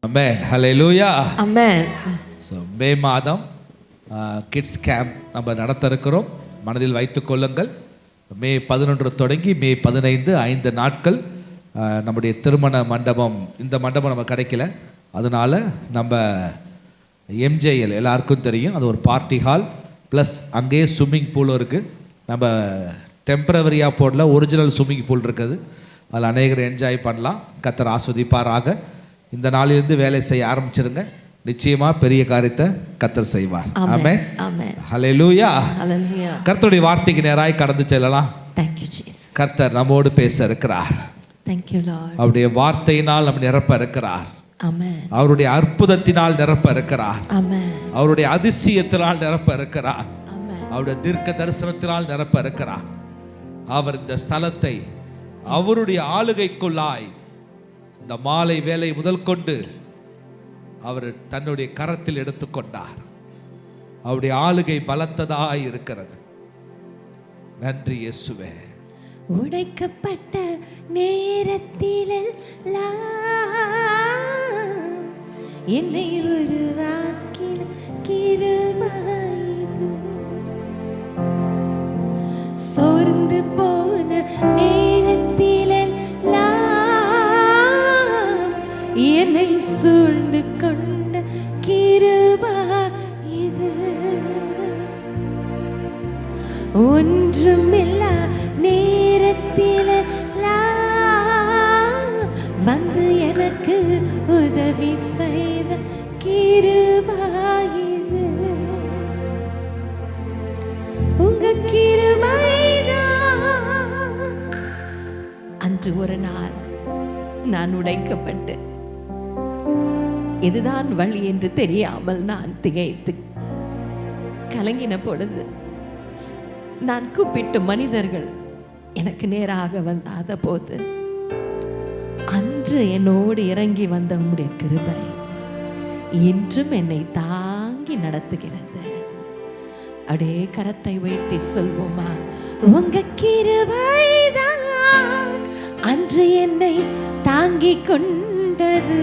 Amen. Hallelujah. Amen. So மே மாதம் kids camp நம்ம நடத்த இருக்கிறோம். மனதில் வைத்துக் கொள்ளுங்கள். மே 11 தொடங்கி மே 15 5 நாட்கள் நம்முடைய திருமண மண்டபம், இந்த மண்டபம் நம்ம கிடைக்கல, அதனால நம்ம எம்ஜேஎல் எல்லாருக்கும் தெரியும், அது ஒரு பார்ட்டி ஹால் ப்ளஸ் அங்கேயே ஸ்விம்மிங் பூலும் இருக்குது. நம்ம டெம்பரவரியாக போடல, ஒரிஜினல் ஸ்விம்மிங் பூல் இருக்குது. அதில் அநேகர் என்ஜாய் பண்ணலாம். கர்த்தர் ஆஸ்வதிப்பாராக. இந்த நாளிலிருந்து வேலை செய்ய ஆரம்பிச்சிருங்க. நிச்சயமா பெரிய காரியத்தை கர்த்தர் செய்வார். ஆமென். Amen. ஹல்லேலூயா. Hallelujah. கர்த்தருடைய வார்த்தைக்கு நேராய் கடந்து செல்லலாம். Thank you, Jesus. கர்த்தர் நம்மோடு பேச இருக்கிறார். Thank you, Lord. அவருடைய வார்த்தையினால் நம்ம நிரப்ப இருக்கிறார். Amen. அவருடைய அற்புதத்தினால் நிரப்ப இருக்கிறார். Amen. அவருடைய அதிசயத்தினால் நிரப்ப இருக்கிறார். Amen. அவருடைய தீர்க்க தரிசனத்தினால் நிரப்ப இருக்கிறார். அவர் இந்த ஸ்தலத்தை அவருடைய ஆளுகைக்குள்ளாய் இந்த மாலை வேலை முதல் கொண்டு அவர் தன்னுடைய கரத்தில் எடுத்துக்கொண்டார். அவருடைய ஆளுகை பலத்ததாய் இருக்கிறது. நன்றி இயேசுவே. உடைக்கப்பட்ட நேரத்திலெல்லாம் என்னை உருவாக்கின கிருபை இது. சோர்ந்து போன நேரத்திலெல்லாம் என்னை சூழ்ந்து கொண்ட கிருபை இது. ஒன்றுமில்லா நேரத்திலெல்லாம் வந்து எனக்கு உதவி செய்த கிருபை இது. உங்க கிருபைதான். அன்று ஒரு நாள் நான் உடைக்கப்பட்டு இதுதான் வழி என்று தெரியாமல் நான் திகைத்து கலங்கின பொழுது நான் கூப்பிட்டு மனிதர்கள் எனக்கு நேராக வந்தாத போது அன்று என்னோடு இறங்கி வந்த உம்முடைய கிருபை இன்றும் என்னை தாங்கி நடத்துகிறது. அப்படியே கரத்தை வைத்து சொல்வோமா, உங்க கிருபைதான் அன்று என்னை தாங்கி கொண்டது.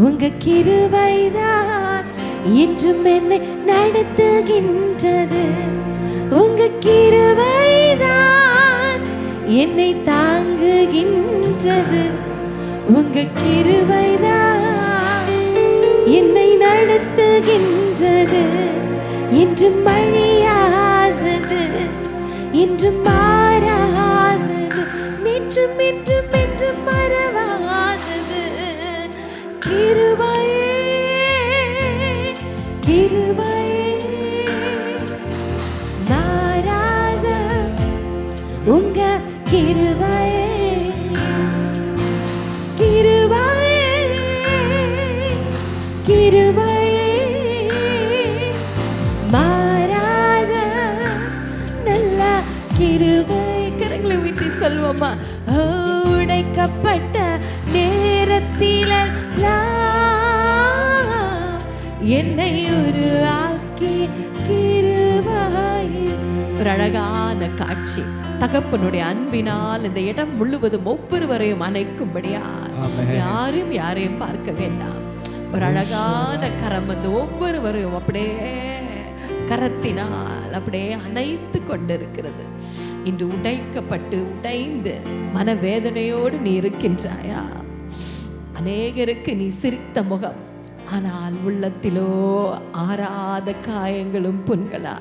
உங்க கிருபைதான் இன்றும் என்னை நடத்துகின்றது. உங்க கிருபைதான் என்னை தாங்குகின்றது. உங்க கிருபைதான் என்னை நடத்துகின்றது. இன்றும் அழியாதது, இன்றும் மாறாதது, நேற்றும் இன்றும் என்றும் மறவாதது. கிருபையே கிருபையே மாறாத உங்க கிருபையே கிருபையே கிருபையே மாறாத நல்ல கிருபை. கரங்களை வைத்து சொல்வோமா, உடைக்கப்பட்ட நேரத்திலெல்லாம் என்னை ஒரு ஆக்கி கிருபை. ஒரு அழகான காட்சி. தகப்பனுடைய அன்பினால் இந்த இடம் முழுவதும் ஒவ்வொருவரையும் அணைக்கும்படியா, யாரும் யாரையும் பார்க்க வேண்டாம். ஒரு அழகான கரம் வந்து ஒவ்வொருவரையும் அப்படியே கரத்தினால் அப்படியே அணைத்து கொண்டிருக்கிறது. இன்று உடைக்கப்பட்டு உடைந்து மனவேதனையோடு நீ இருக்கின்றாயா? அநேகருக்கு நீ சிரித்த முகம், ஆனால் உள்ளத்திலோ ஆறாத காயங்களும் புண்களா?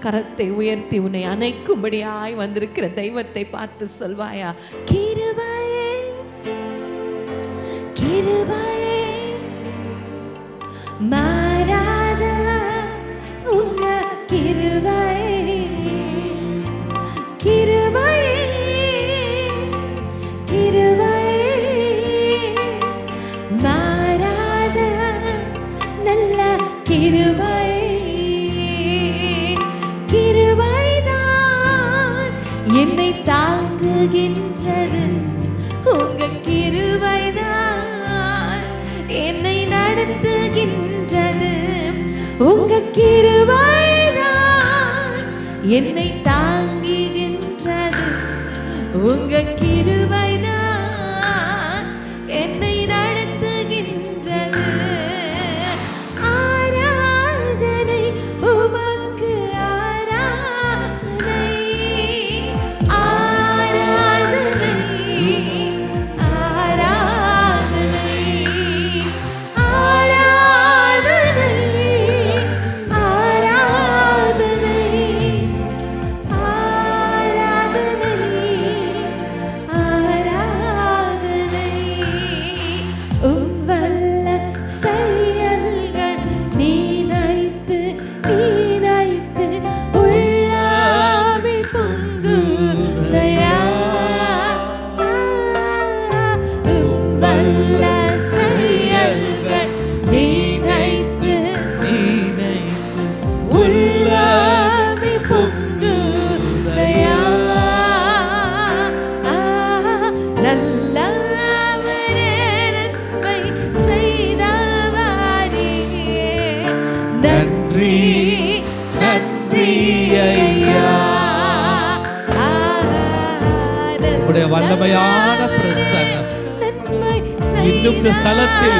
கரத்தை உயர்த்தி உன்னை அணைக்கும்படியாய் வந்திருக்கிற தெய்வத்தை பார்த்து சொல்வாயா, கிருபையே கிருபையே மாறாத உங்க கிருபையே கிருபையே கிருபையே மாறாத நல்ல கிருபையே கிருபைதான் என்னை தாங்குகின்றது. உங்க கிருபைதான் என்னை நடத்துகின்றது. உங்க கிருபைதான் என்னை தாங்குகின்றது. உங்க கிருபைதான் என்னை நடத்துகின்றது. நன்றி நன்றி ஐயா. உடைய வல்லமையான பிரசன்னம் இன்னும் இந்த ஸ்தலத்தில்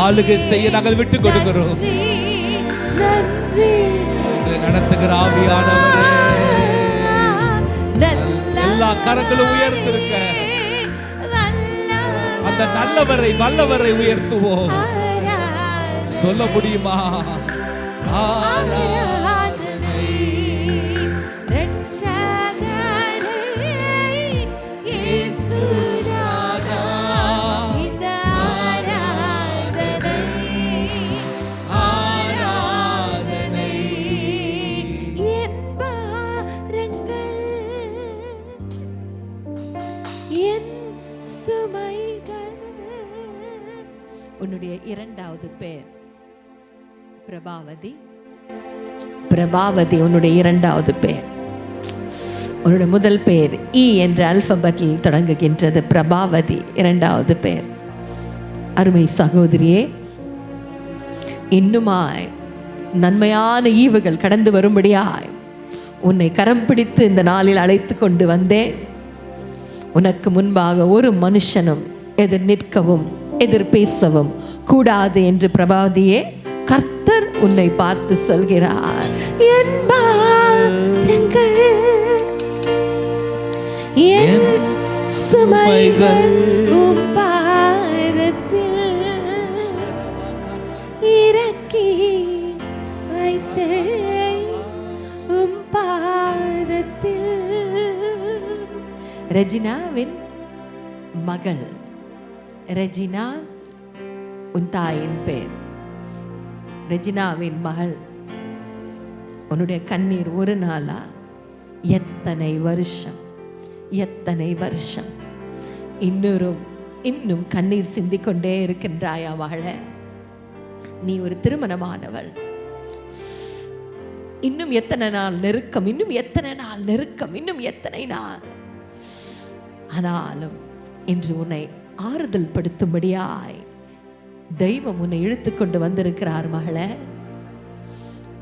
ஆளுகை செய்ய நாங்கள் விட்டு கொடுக்கிறோம். நடத்துகிற ஆவியானவரே, எல்லா கரங்களும் உயர்த்திருக்க அந்த நல்லவரை வல்லவரை உயர்த்துவோம். சொல்ல முடியுமா? உன்னுடைய இரண்டாவது பேர் பிரபாவதி. பிரபாவதி உன்னுடைய இரண்டாவது பேர். உன்னுடைய முதல் பேர் இ என்ற அல்பபெட்டில் தொடங்குகின்றது. பிரபாவதி இரண்டாவது பேர். அருமை சகோதரியே, இன்னுமாய் நன்மையான ஈவுகள் கடந்து வரும்படியாய் உன்னை கரம் பிடித்து இந்த நாளில் அழைத்து கொண்டு வந்தேன். உனக்கு முன்பாக ஒரு மனுஷனும் எதிர் நிற்கவும் எதிர் பேசவும் கூடாது என்று பிரபாவதியே கர்த்தர் உன்னை பார்த்து சொல்கிறார். என் பாரங்கள் என் சுமைகள் உம் பாதத்தில் இறக்கி வைத்தேன் உம் பாதத்தில். ரெஜினாவின் மகள். ரெஜினா உன் தாயின் பேர். ரெஜினாவின் மகள். உன்னுடைய கண்ணீர் ஒரு நாளா? எத்தனை வருஷம், எத்தனை வருஷம். இன்னும் கண்ணீர் சிந்திக்கொண்டே இருக்கின்றாயா மகளே? நீ ஒரு திருமணமானவள். இன்னும் எத்தனை நாள் நெருக்கம், இன்னும் எத்தனை நாள் நெருக்கம், இன்னும் எத்தனை நாள். ஆனாலும் இன்று உன்னை ஆறுதல் படுத்தும்படியாய் தெய்வம் உன்னை இழுத்துக்கொண்டு வந்திருக்கிறார் மகளே.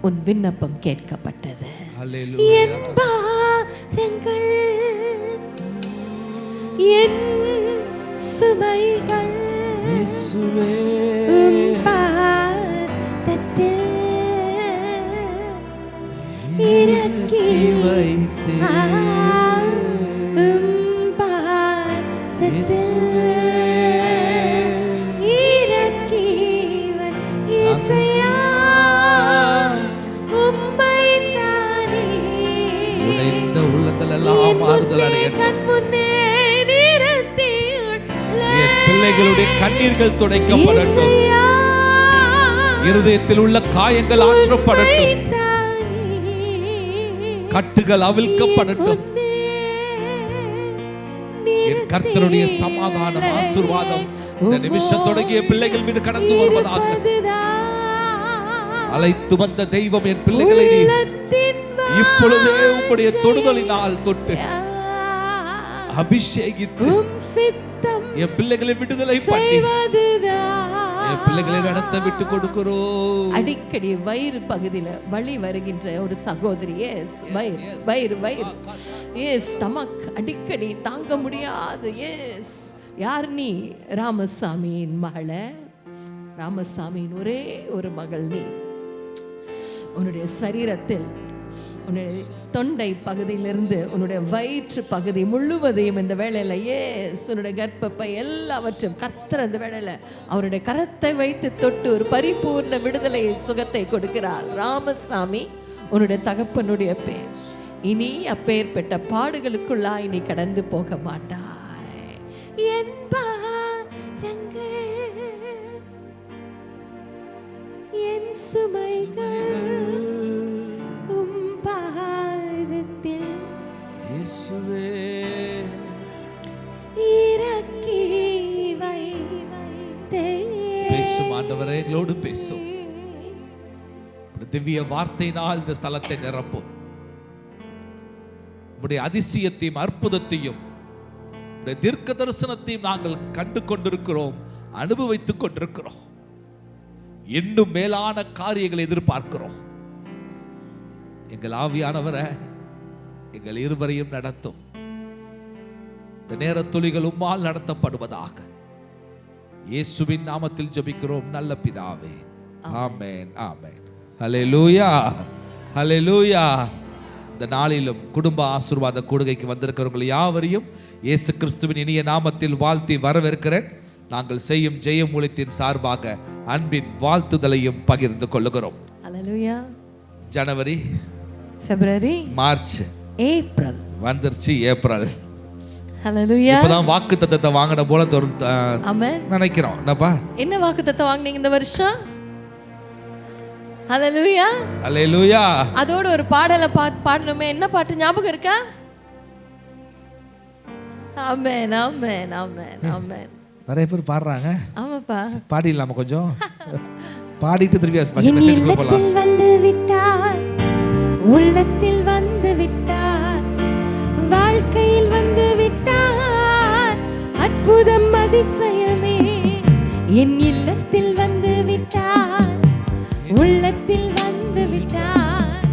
உன் விண்ணப்பம் கேட்கப்பட்டது. என் பாரங்கள் என் சுமைகள் உம் பாதத்தில் இறக்கி வைத்தேன் உம் பாதத்தில். பிள்ளைகளுடைய கண்ணீர்கள் துடைக்கப்படட்டும். இருதயத்தில் உள்ள காயங்கள் ஆற்றப்படட்டும். கட்டுகள் அவிழ்க்கப்படட்டும். என் கர்த்தருடைய சமாதானம் ஆசீர்வாதம் இந்த நிமிஷம் தொடங்கிய பிள்ளைகள் மீது கடந்து வருவதாக. அழைத்து வந்த தெய்வம் என் பிள்ளைகளை இப்பொழுதே உம்முடைய தொடுதலினால் தொட்டு அபிஷேகித்து என் பிள்ளைகளை விடுதலை பண்ணி என் பிள்ளைகளை நடத்த விட்டு கொடுக்கிறோம். அடிக்கடி வயிறு பகுதியில வலி வருகின்ற ஒரு சகோதரி. வயிறு ஸ்டமக் அடிக்கடி தாங்க முடியாது. யார் நீ? ராமசாமியின் மகள. ராமசாமியின் ஒரே ஒரு மகள் நீ. உன்னுடைய சரீரத்தில் உன்னுடைய தொண்டை பகுதியிலிருந்து உன்னுடைய வயிற்று பகுதி முழுவதையும் இந்த வேளையில உன்னுடைய கர்ப்பப்பை எல்லாவற்றும் கர்த்தர் அந்த வேளையில அவருடைய கரத்தை வைத்து தொட்டு ஒரு பரிபூர்ண விடுதலை சுகத்தை கொடுக்கிறார். ராமசாமி உன்னுடைய தகப்பனுடைய பேர். இனி அப்பேற்பட்ட பாடுகளுக்குள்ளாய் நீ கடந்து போக மாட்டாய். என் பாரங்கள் என் சுமைகள் பேசும் ஆண்டவரே, எங்களோடு பேசும். திவ்ய வார்த்தையினால் இந்த ஸ்தலத்தை நிரப்பும். உடைய அதிசயத்தையும் அற்புதத்தையும் தீர்க்க தரிசனத்தையும் நாங்கள் கண்டு கொண்டிருக்கிறோம், அனுபவித்துக் கொண்டிருக்கிறோம். இன்னும் மேலான காரியங்களை எதிர்பார்க்கிறோம். எங்கள் ஆவியானவரை எங்கள் இருவரையும் நடத்தும். இந்த நேர துளிகள் உம்மால் நடத்தப்படுவதாக இயேசுவின் நாமத்தில் ஜெபிக்கிறோம் நல்ல பிதாவே. ஆமென், ஆமென். ஹல்லேலூயா, ஹல்லேலூயா. இந்த நாளிலும் குடும்ப ஆசீர்வாத கூடுகைக்கு வந்திருக்கிறவர்கள் யாவரையும் இயேசு கிறிஸ்துவின் இனிய நாமத்தில் வாழ்த்தி வரவேற்கிறேன். நாங்கள் செய்யும் ஜெயம் ஊழியத்தின் சார்பாக அன்பின் வாழ்த்துதலையும் பகிர்ந்து கொள்ளுகிறோம். ஹல்லேலூயா. ஜனவரி, பிப்ரவரி, மார்ச், ஏப்ரல் வந்துருச்சு. ஏப்ரல். ஹல்லேலூயா. இப்பதான் வாக்குத்தத்தத்தை வாங்கின போல ஆமென் நினைக்கிறோம். என்னப்பா, என்ன வாக்குத்தத்தம் வாங்குனீங்க இந்த வருஷம்? ஹல்லேலூயா, ஹல்லேலூயா. அதோட ஒரு பாடலை பாடணுமே. என்ன பாட்டு ஞாபகம் இருக்கா? ஆமென், ஆமென், ஆமென், ஆமென். நிறைய பேர் பாடுறாங்க. ஆமாப்பா, பாடிடலாமா? கொஞ்சம் பாடிட்டு திருப்பி இல்லத்தில் வந்து விட்டார், உள்ளத்தில் வந்து விட்டார், வாழ்க்கையில் வந்து விட்டார், அற்புதம் அதிசயமே. என் இல்லத்தில் வந்து விட்டார், உள்ளத்தில் வந்து விட்டார்,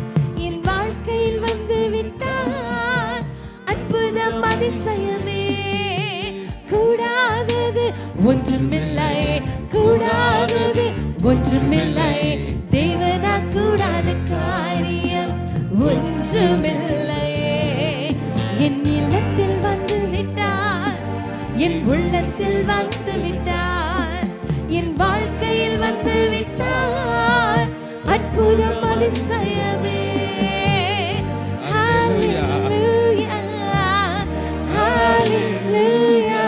என் வாழ்க்கையில் வந்து விட்டார், அற்புதம் அதிசயமே. கூடாதது ஒன்றுமில்லை, கூடாதது ஒன்றுமில்லை, தேவனால் கூடாத காரியம் ஒன்றுமில்லை. என் இல்லத்தில் வந்து விட்டார், என் உள்ளத்தில் வந்து விட்டார், என் வாழ்க்கையில் வந்து விட்டார், அற்புதம் அதிசயமே. ஹல்லேலூயா, ஹல்லேலூயா,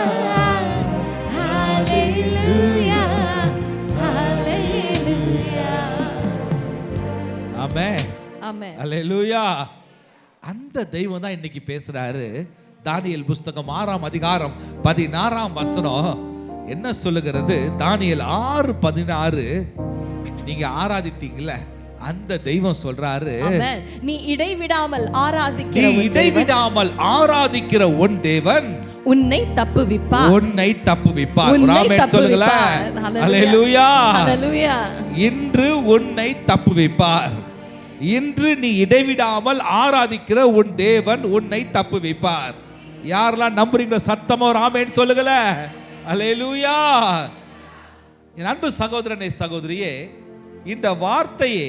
ஹல்லேலூயா, ஹல்லேலூயா. ஆமென், ஆமென். ஹல்லேலூயா. அந்த தெய்வம் தான் இன்னைக்கு பேசுறாரு. தானியேல் புஸ்தகம் 6ஆம் அதிகாரம் 16ஆம் வசனம் என்ன சொல்லுகிறது? தானியேல் 6:16. நீங்க ஆராதித்தீங்கல்ல, அந்த தெய்வம் சொல்றாரு, ஆமென். நீ இடைவிடாமல் ஆராதிக்கிற நீ இடைவிடாமல் ஆராதிக்கிற உன் தேவன் உன்னை தப்புவிப்பார், உன்னை தப்புவிப்பார். உன்னை ஆமென் சொல்லுங்களேன். தப்புவிப்பார். ஹல்லேலூயா, ஹல்லேலூயா. இன்று உன்னை தப்புவிப்பார். இன்று நீ இடைவிடாமல் ஆராதிக்கிற உன் தேவன் உன்னை தப்புவிப்பார். யாரெல்லாம் நம்புறீங்களோ சத்தமா ஒரு ஆமென் சொல்லுங்களேன். ஹல்லேலூயா. என் அன்பு சகோதரனே, சகோதரியே, இந்த வார்த்தையை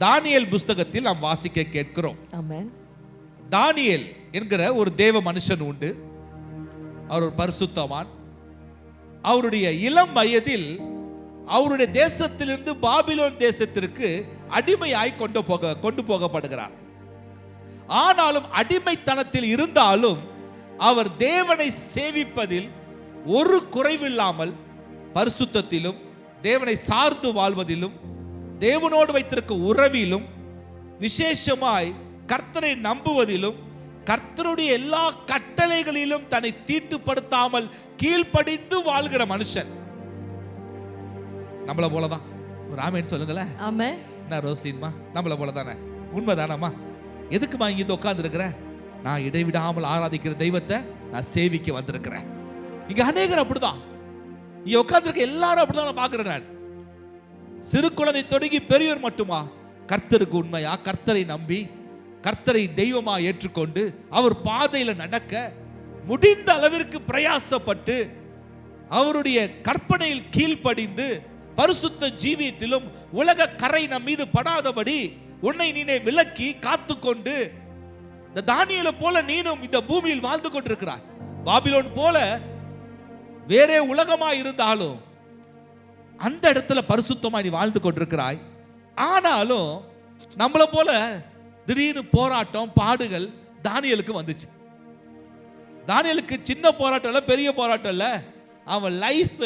தானியேல் புஸ்தகத்தில் நாம் வாசிக்க கேட்கிறோம். ஆமென். தானியேல் என்கிற ஒரு தேவ மனுஷன் உண்டு. அவர் ஒரு பரிசுத்தவான். அவருடைய இளம் வயதில் அவருடைய தேசத்திலிருந்து பாபிலோன் தேசத்திற்கு அடிமையாய் கொண்டு போகப்படுகிறார். ஆனாலும் அடிமைத்தனத்தில் இருந்தாலும் அவர் தேவனை சேவிப்பதில் ஒரு குறைவில்லாமல் பரிசுத்தத்திலும் தேவனை சார்ந்து வாழ்வதிலும் தேவனோடு வைத்திருக்க உறவிலும் விசேஷமாய் கர்த்தரை நம்புவதிலும் கர்த்தருடைய எல்லா கட்டளைகளிலும் தன்னை தீட்டுப்படுத்தாமல் கீழ்ப்படிந்து வாழ்கிற மனுஷன். நம்மள போலதான். ஒரு ஆமென் சொல்லுங்களேன். ஆமென். என்ன ரோஸ்லின்மா, நம்மள போலதானே? உண்மைதானம்மா? எதுக்குமா இங்க உட்கார்ந்து இருக்கிற? நான் இடைவிடாமல் ஆராதிக்கிற தெய்வத்தை நான் சேவிக்க வந்திருக்கிறேன். இங்க அநேகர் அப்படிதான். இங்க உட்கார்ந்துருக்க எல்லாரும் அப்படிதான் நான் பார்க்கிறேன். நான் சிறு குழந்தை தொடங்கி பெரியவர் மட்டுமா கர்த்தருக்கு உண்மையா கர்த்தரை நம்பி கர்த்தரை தெய்வமா ஏற்றுக்கொண்டு அவர் பாதையில நடக்க முடிந்த அளவிற்கு பிரயாசப்பட்டு அவருடைய கற்பனையில் கீழ்ப்படிந்து பரிசுத்த ஜீவியத்திலும் உலக கரை நம் மீது படாதபடி உன்னை நீனே விலக்கி காத்துக்கொண்டு இந்த தானியேலை போல நீனும் இந்த பூமியில் வாழ்ந்து கொண்டிருக்கிறாய். பாபிலோன் போல வேறே உலகமா இருந்தாலும் அந்த இடத்துல பரிசுத்தமா நீ வாழ்ந்து கொண்டிருக்கிறாய். ஆனாலும் நம்மள போல திடீர்னு போராட்டம் பாடுகள் தானியேலுக்கு வந்துச்சு. தானியேலுக்கு சின்ன போராட்டம் இல்ல, பெரிய போராட்டம் இல்ல. அவன் லைஃப்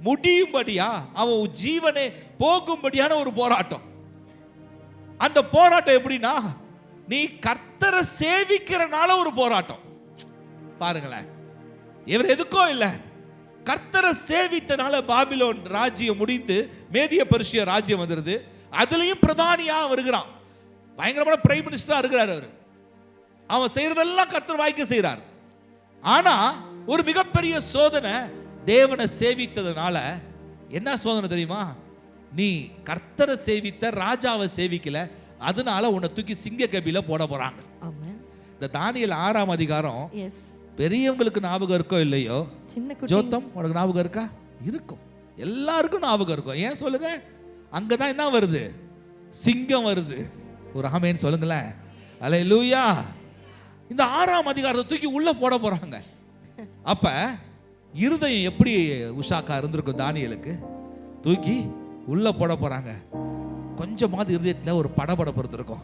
முடியும்படியா, அவன் ஜீவனே போகும்படியான ஒரு போராட்டம். அந்த போராட்டம் எப்படின்னா, நீ கர்த்தரை சேவிக்கிறனால ஒரு போராட்டம். பாருங்களேன், இவர் எதுக்கோ இல்ல, கர்த்தரை சேவித்தனால பாபிலோன் ராஜ்யம் முடிந்து மேதிய பெர்ஷிய ராஜ்யம் வந்துருது. அதுலயும் பிரதானியா வருகிறான். பயங்கரமான பிரைம் மினிஸ்டரா இருக்கிறார் அவர். அவன் செய்யறதெல்லாம் கர்த்தர் வாய்க்க செய்யறார். ஆனா ஒரு மிகப்பெரிய சோதனை, தேவனை சேவித்ததுனால என்ன சோதனை தெரியுமா? நீ கர்த்தரை சேவித்த ராஜாவை சேவிக்கல, அதனால உன்னை தூக்கி சிங்க கபில போட போறாங்க. ஆமென். இந்த தானியேல் 6ஆம் அதிகாரம் எஸ். பெரியவங்களுக்கு ஞாபகம் இருக்கோ இல்லையோ, சின்ன குட்டி. ஜோத்தம் உனக்கு ஞாபகம் இருக்கா? இருக்கும், எல்லாருக்கும் ஞாபகம் இருக்கும். ஏன் சொல்லுங்க? அங்கதான் என்ன வருது? சிங்கம் வருது. ஒரு ஆமென் சொல்லுங்களேன். அல்லேலூயா. இந்த 6ஆம் அதிகாரத்தை தூக்கி உள்ள போட போறாங்க. அப்ப இருதயம் எப்படி உஷாக்கா இருந்திருக்கும் தானியேலுக்கு? தூக்கி உள்ள போட போறாங்க. கொஞ்சமாவது இருதயத்துல ஒரு படபடப்பு இருந்திருக்கும்.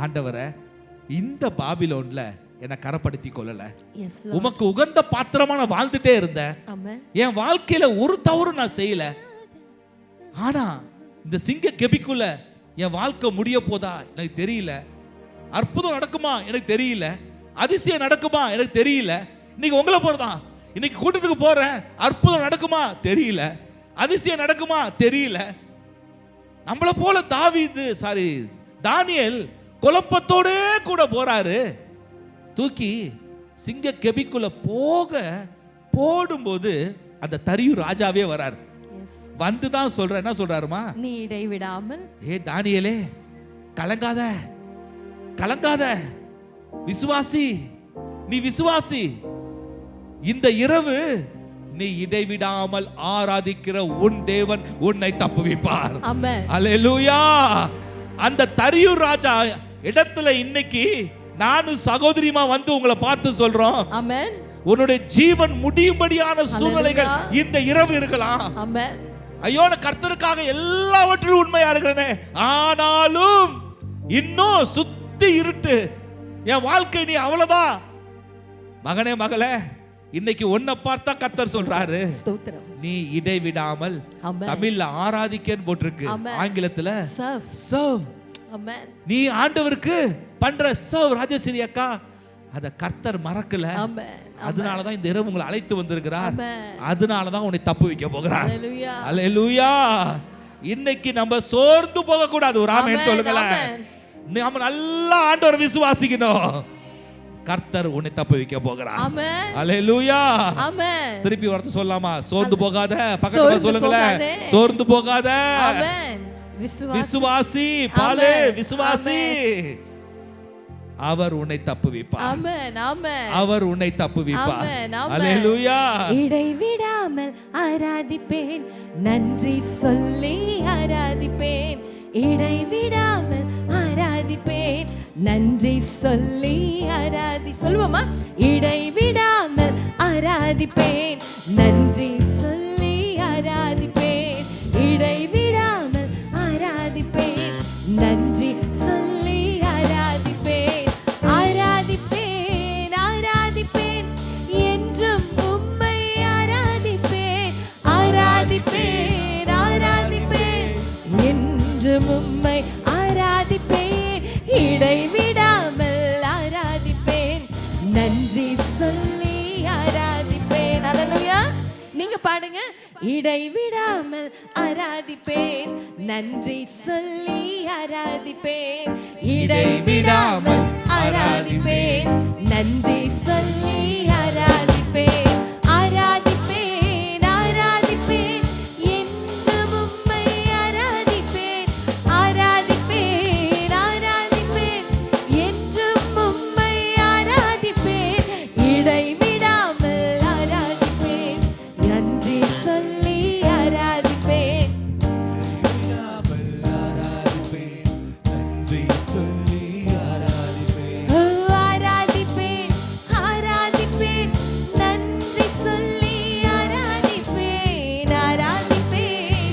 ஆண்டவரை, இந்த பாபிலோன்ல என்னை கரப்படுத்தி கொள்ளல, எஸ் உமக்கு உகந்த பாத்திரமா நான் வாழ்ந்துட்டே இருந்தேன். ஆமென். என் வாழ்க்கையில ஒரு தவறு நான் செய்யல. ஆனா இந்த சிங்க கெபிக்குள்ள என் வாழ்க்கை முடிய போதா எனக்கு தெரியல. அற்புதம் நடக்குமா எனக்கு தெரியல. அதிசயம் நடக்குமா எனக்கு தெரியல. இன்னைக்கு உங்களை போறதான், இன்னைக்கு கூட்டத்துக்கு போறேன், அற்புதம் நடக்குமா தெரியல, அதிசயம் நடக்குமா தெரியல. நம்மள போல தானியேல் குழப்பத்தோட கூட போறாரு. தூக்கி சிங்க கெபிக்குள்ள போடும்போது அந்த தரியூர் ராஜாவே வராரு. வந்து தான் சொல்ற, என்ன சொல்றாருமா? நீ இடைவிடாமல், தானியேலே கலங்காத, கலங்காத, விசுவாசி, நீ விசுவாசி. இந்த இரவு நீ இடைவிடாமல் ஆராதிக்கிற உன் தேவன் உன்னை தப்புவிப்பார். ஆமென். அல்லேலூயா. அந்த தரியூர் ராஜா இடத்துல இன்னைக்கு நானும் சகோதரிமா வந்து உங்களை பார்த்து சொல்றோம். ஆமென். உன்னுடைய ஜீவன் முடியும்படியான சூழ்நிலைகள் இந்த இரவு இருக்கலாம். ஆமென். ஐயோ, நான் கர்த்தருக்காக எல்லாவற்றிலும் உண்மையா இருக்கிறேனே, ஆனாலும் இன்னும் சுத்தி இருட்டு, என் வாழ்க்கை நீ அவ்வளவுதான். மகனே மகளே, இன்னைக்கு உன்னை பார்த்தா கர்த்தர் சொல்றாரு, ஸ்தோத்திரம், நீ இடைவிடாமல். ஆமென். தமிழ்ல ஆராதிக்கன்னு போட்டிருக்கு, ஆமென். ஆங்கிலத்துல சர்வ். சர்வ். ஆமென். நீ ஆண்டவருக்கு பண்ற சர்வ். ராஜேஸ்வரி அக்கா, அத கர்த்தர் மறக்கல. ஆமென். அதனாலதான் இந்த இரவு உங்களை அழைத்து வந்திருக்கிறார். ஆமென். அதனாலதான் உன்னை தப்பு வைக்க போகிறார். அல்லேலூயா. அல்லேலூயா. இன்னைக்கு நம்ம சோர்ந்து போக கூடாது. ஒரு ஆமென் ஆமென். சொல்லுங்களேன். ஆமென். நம்ம நல்லா ஆண்டவரை விசுவாசிக்கணும். கர்த்தர் உன்னை தப்பு வைக்க போகிறார். ஆமென். அல்லேலூயா. ஆமென். திருப்பி வார்த்தை சொல்லாமா? சோர்ந்து போகாத. பக்கத்துல சொல்லுங்களேன், சோர்ந்து போகாத. ஆமென். விசுவாசி பாலே, ஆமென். விசுவாசி. அவர் உன்னை தப்புவிப்பார். ஆமென். ஆமென். அவர் உன்னை தப்புவிப்பார். ஆமென். ஆமென். அல்லேலூயா. இடைவிடாமல் ஆராதிப்பேன், நன்றி சொல்லி ஆராதிப்பேன். இடைவிடாமல் ஆராதிப்பேன், நன்றி சொல்லி சொல்லுவோமா? இடைவிடாமல் ஆராதிப்பேன், நன்றி சொல்லி ஆராதிப்பேன். இடைவிடாமல் ஆராதிப்பேன், நன்றி சொல்லி ஆராதிப்பேன். ஆராதிப்பேன், ஆராதிப்பேன், என்றும் உம்மை ஆராதிப்பேன். ஆராதிப்பேன், ஆராதிப்பேன், என்றும் உம்மை ஆராதிப்பேன். இடைவிடாமல் ஆராதிப்பேன், நன்றி சொல்லி ஆராதிப்பேன். அல்லேலூயா. நீங்க பாடுங்க. இடைவிடாமல் ஆராதிப்பேன், நன்றி சொல்லி ஆராதிப்பேன். இடைவிடாமல் ஆராதிப்பேன், நன்றி சொல்லி ஆராதிப்பேன். ஆராதிப்பேன், ஆராதிப்பேன், என்றும் உம்மை ஆராதிப்பேன். ஆராதிப்பேன், ஆராதிப்பேன், என்றும் உம்மை ஆராதிப்பேன். இடைவிடாமல் ஆராதிப்பேன், நன்றி சொல்லி ஆராதிப்பேன். ஓ, ஆராதிப்பேன், ஆராதிப்பேன், நன்றி சொல்லி ஆராதிப்பேன். ஆராதிப்பேன்,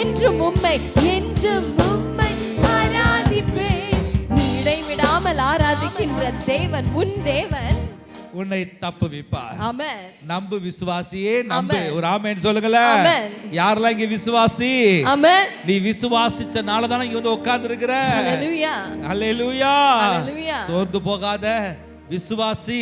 என்றும் உம்மை, என்றும் உம்மை ஆராதிப்பேன். நீ இடைவிடாமல் ஆராதிக்கின்ற தேவன் உன் தேவன் உன்னை தப்புவிப்பார். ஆமென். நம்பு விசுவாசியே, நம்பு. ஆமென். ஒரு ஆமென் சொல்லுங்களேன். ஆமென். யாரெல்லாம் இங்க விசுவாசி? ஆமென். நீ விசுவாசிச்சனால தானே இங்க வந்து உட்கார்ந்து இருக்கிற. அல்லேலூயா. அல்லேலூயா. அல்லேலூயா. சோர்ந்து போகாத, விசுவாசி.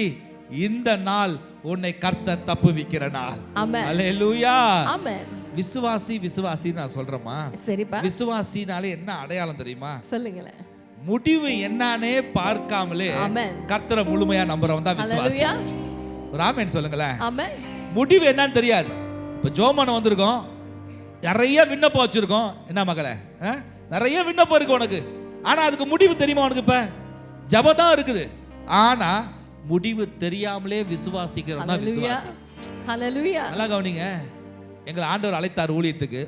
இந்த நாள் உன்னை கர்த்தர் தப்புவிக்கிற நாள். ஆமென். அல்லேலூயா. ஆமென். விசுவாசி விசுவாசி நான் சொல்றேமா? சரிப்பா, விசுவாசினாலே என்ன அடையாளம் தெரியுமா? சொல்லுங்களேன். முடிவு என்னன்னே பார்க்காமலே ஆமென். கர்த்தரை முழுமையா நம்புறவன் தான் விசுவாசி. அல்லேலூயா. ஒரு ஆமென் சொல்லுங்களேன். ஆமென். முடிவு என்னன்னு தெரியாது. இப்ப ஜோமன் வந்திருக்கோம், நிறைய விண்ணப்பம் வச்சிருக்கோம். என்ன மகளே, நிறைய விண்ணப்பம் இருக்கு உனக்கு. ஆனா அதுக்கு முடிவு தெரியுமா உனக்கு? இப்ப ஜெபம் தான் இருக்குது. ஆனா முடிவு தெரியாமலே விசுவாசிக்கிறோம் தான் விசுவாசி. ஹல்லேலூயா. நல்லா கவனிங்க. எங்களை ஆண்டவர் அழைத்தார் ஊழியத்துக்கு.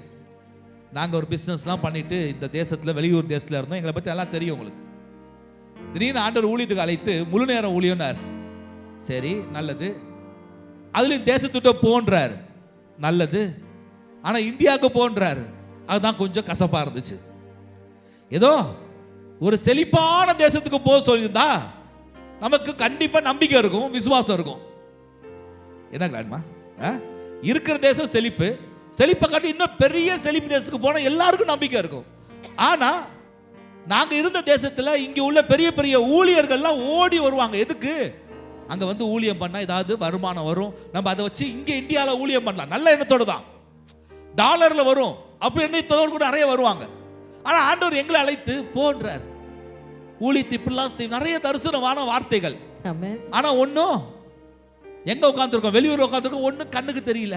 நாங்க ஒரு பிசினஸ்லாம் பண்ணிட்டு இந்த தேசத்துல வெளியூர் தேசத்துல இருந்தோம். எங்களை பத்தி எல்லாம் தெரியும் உங்களுக்கு. திடீர்னு ஆண்டவர் ஊழியத்துக்கு அழைத்து முழு நேரம் ஊழியம்னார். சரி, நல்லது. அதுலயும் தேசத்துட்ட போன்றார், நல்லது. ஆனா இந்தியாவுக்கு போன்றாரு, அதுதான் கொஞ்சம் கசப்பா இருந்துச்சு. ஏதோ ஒரு செழிப்பான தேசத்துக்கு போக சொல்லியிருந்தா நமக்கு கண்டிப்பா நம்பிக்கை இருக்கும், விசுவாசம் இருக்கும். என்ன கிளான்மா, இருக்கிற தேசம் செழிப்பு, செழிப்பை காட்டி இன்னும் பெரிய செழிப்பு தேசத்துக்கு போனா எல்லாருக்கும் நம்பிக்கை இருக்கும். ஆனா நாங்க இருந்த தேசத்துல இங்க உள்ள பெரிய பெரிய ஊழியர்கள்லாம் ஓடி வருவாங்க. எதுக்கு? அங்க வந்து ஊழியம் பண்ணா ஏதாவது வருமானம் வரும், நம்ம அதை வச்சு இங்க இந்தியால ஊழியம் பண்ணலாம். நல்ல எண்ணத்தோட தான், டாலர்ல வரும் அப்படி எண்ணத்தோடு கூட நிறைய வருவாங்க. ஆனா ஆண்டவர் எங்களை அழைத்து போன்றார். ஊழியத்தை இப்படிலாம் செய்ய நிறைய தரிசனமான வார்த்தைகள். ஆனா ஒன்னும் எங்க உட்காந்துருக்கோம், வெளியூர் உட்காந்துருக்கோம், ஒன்னும் கண்ணுக்கு தெரியல.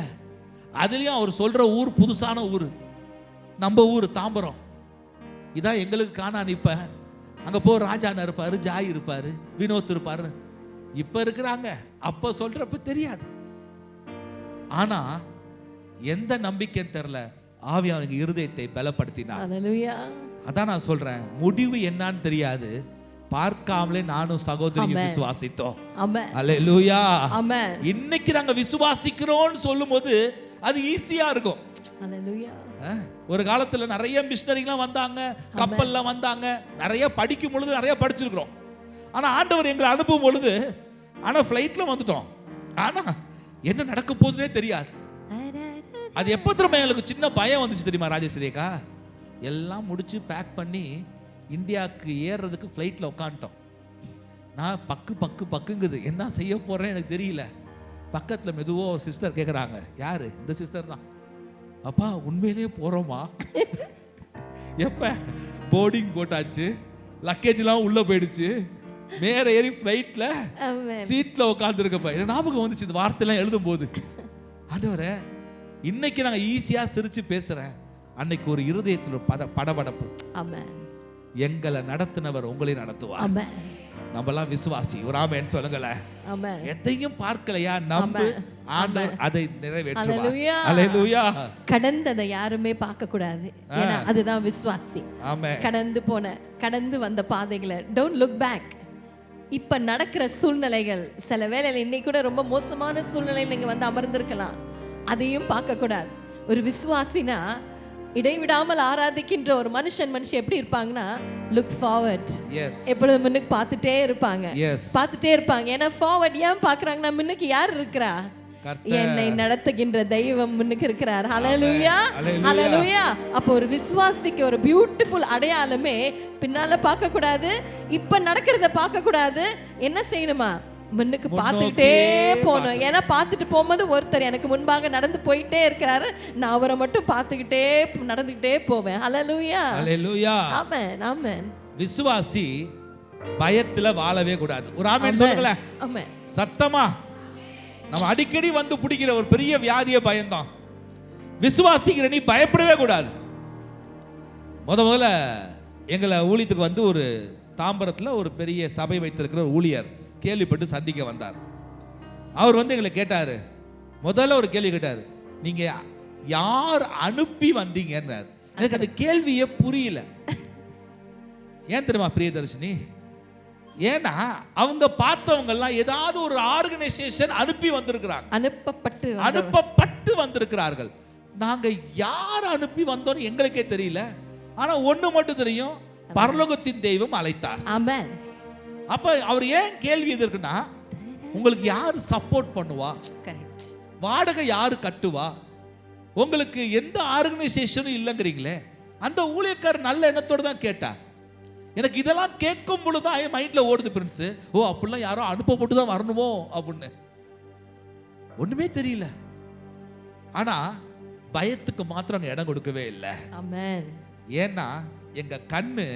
அதுலயும் அவர் சொல்ற ஊர் புதுசான ஊர், நம்ம ஊர் தாம்பரம். இதான் எங்களுக்கு காணான். இப்ப அங்க போ ராஜான இருப்பாரு, ஜாய் இருப்பாரு, வினோத் இருப்பாரு. இப்ப இருக்கிறாங்க, அப்ப சொல்றப்ப தெரியாது. ஆனா எந்த நம்பிக்கைன்னு தெரியல, ஆவியானவர் இருதயத்தை பலப்படுத்தினார். ஹல்லேலூயா. அதான் நான் சொல்றேன், முடிவு என்னன்னு தெரியாது, பார்க்காமலே நானும் சகோதரியும் விசுவாசித்தோம். ஆமென். ஹல்லேலூயா. ஆமென். இன்னைக்கு நாங்க விசுவாசிக்கிறோம்னு சொல்லும்போது அது ஈஸியா இருக்கும். ஹல்லேலூயா. ஒரு காலத்துல நிறைய மிஷனரிலாம் வந்தாங்க, கப்பல்ல வந்தாங்க, நிறைய படிக்கும் பொழுது நிறைய படிச்சிருக்கிறோம். ஆனா ஆண்டவர் எங்களை அனுப்பும் பொழுது, ஆனா ஃப்ளைட்ல வந்துட்டோம், ஆனா என்ன நடக்க போகுதுன்னே தெரியாது. அது எப்போ திரும்ப எங்களுக்கு சின்ன பயம் வந்துச்சு தெரியுமா ராஜேஸ்வரிக்கா? எல்லாம் முடிச்சு பேக் பண்ணி இந்தியாவுக்கு ஏறுறதுக்கு ஃப்ளைட்டில் உட்காந்துட்டோம். நான் பக்குங்குது, என்ன செய்ய போறேன்னு எனக்கு தெரியல. பக்கத்தில் மெதுவோ ஒரு சிஸ்டர் கேட்குறாங்க, யாரு? இந்த சிஸ்டர் தான். அப்பா உண்மையிலேயே போகிறோமா? எப்போ போர்டிங் போட்டாச்சு, லக்கேஜ்லாம் உள்ளே போயிடுச்சு, மேலே ஏறி ஃப்ளைட்டில் சீட்டில் உட்காந்துருக்கப்ப எனக்கு ஞாபகம் வந்துச்சு இந்த வார்த்தையெல்லாம் எழுதும் போது. ஆண்டவரே, இன்னைக்கு நாங்க ஈஸியா சிரிச்சு பேசுறேன், அன்னைக்கு ஒரு இருதயத்தில் படபடப்பு. எங்களை நடத்தினவர் உங்களை நடத்துவார். நம்மலாம் விசுவாசி, ஒரு ஆமென் சொல்லுங்களேன். எதையும் பார்க்கலையா, நம்பு, ஆண்டவர் அதை நிறைவேற்றுவார். ஹல்லேலூயா. கடந்ததை யாருமே பார்க்க கூடாது, ஏன்னா அதுதான் விசுவாசி. கடந்து வந்த பாதைகளை டோன்ட் லுக் பேக். இப்ப நடக்கிற சூழ்நிலைகள், சில வேளையில இன்னைக்கு கூட ரொம்ப மோசமான சூழ்நிலையில் நீங்க வந்து அமர்ந்திருக்கலாம், அதையும் பார்க்க கூடாது. ஒரு விசுவாசினா இடைவிடாமல் ஆராதிக்கின்ற ஒரு மனுஷி எப்படி இருப்பாங்கன்னா, லுக் ஃபார்வர்ட், எப்பொழுது முன்னுக்கு பார்த்துட்டே இருப்பாங்க. ஏன்னா ஃபார்வர்ட் ஏன் பார்க்கறாங்கன்னா, முன்னுக்கு யார் இருக்கிறா? என்னை நடத்துகின்ற தெய்வம் முன்னுக்கு இருக்கிறார். ஹல்லேலூயா, ஹல்லேலூயா. அப்போ ஒரு விசுவாசிக்கு ஒரு பியூட்டிஃபுல் அடையாளமே பின்னால பார்க்க கூடாது, இப்ப நடக்கிறத பார்க்க கூடாது. என்ன செய்யணுமா? முன்னுக்கு பார்த்துக்கிட்டே போகணும். ஏன்னா பார்த்துட்டு போகும்போது ஒருத்தர் எனக்கு முன்பாக நடந்து போயிட்டே இருக்கிறாரு, நான் அவரை மட்டும் பார்த்துக்கிட்டே நடந்துக்கிட்டே போவேன். ஹல்லேலூயா, ஹல்லேலூயா. ஆமென், ஆமென். விசுவாசி பயத்துல வாழவே கூடாது. ஒரு ஆமென் சொல்லுங்களேன். ஆமென். சத்தமா. நம்ம அடிக்கடி வந்து பிடிக்கிற ஒரு பெரிய வியாதிய பயம்தான். விசுவாசிக்கிற நீ பயப்படவே கூடாது. முதல்ல எங்களை ஊழியத்துக்கு வந்து ஒரு தாம்பரத்தில் ஒரு பெரிய சபை வைத்திருக்கிற ஊழியர் கேள்விப்பட்டு சந்திக்க வந்தார். அவர் வந்து எங்களை கேட்டாரு, முதல்ல ஒரு கேள்வி கேட்டாரு, நீங்க யார் அனுப்பி வந்தீங்கன்னார். எனக்கு அந்த கேள்வியே புரியல. ஏன் தெரியுமா பிரியதர்ஷினி? ஏன்னா அவங்க பார்த்தவங்க எல்லாம் ஏதாவது ஒரு ஆர்கனைசேஷன் அனுப்பி வந்திருக்கிறாங்க, அனுப்பப்பட்டு வந்திருக்கிறார்கள். நாங்க யார் அனுப்பி வந்தோம் எங்களுக்கே தெரியல. ஆனா ஒண்ணு மட்டும் தெரியும், பரலோகத்தின் தெய்வம் அழைத்தார். ஆமென். அப்ப அவர் ஏன் கேள்வி எதற்குன்னா, உங்களுக்கு யாரு சப்போர்ட் பண்ணுவா, வாடகை யாரு கட்டுவா, உங்களுக்கு எந்த ஆர்கனைசேஷனும் இல்லைங்கிறீங்களே. அந்த ஊழியக்காரர் நல்ல எண்ணத்தோடு தான் கேட்டார். எனக்கு இதெல்லாம் கேட்கும் பொழுதுதான் என் மைண்ட்ல ஓடுது பிரின்ஸ், ஓ அப்படிலாம் யாரோ அனுப்பப்பட்டு தான் வரணுமோ அப்படின்னு. ஒண்ணுமே தெரியல. ஆனா பயத்துக்கு மாத்திரம் இடம் கொடுக்கவே இல்லை. ஏன்னா எங்க கண்ணு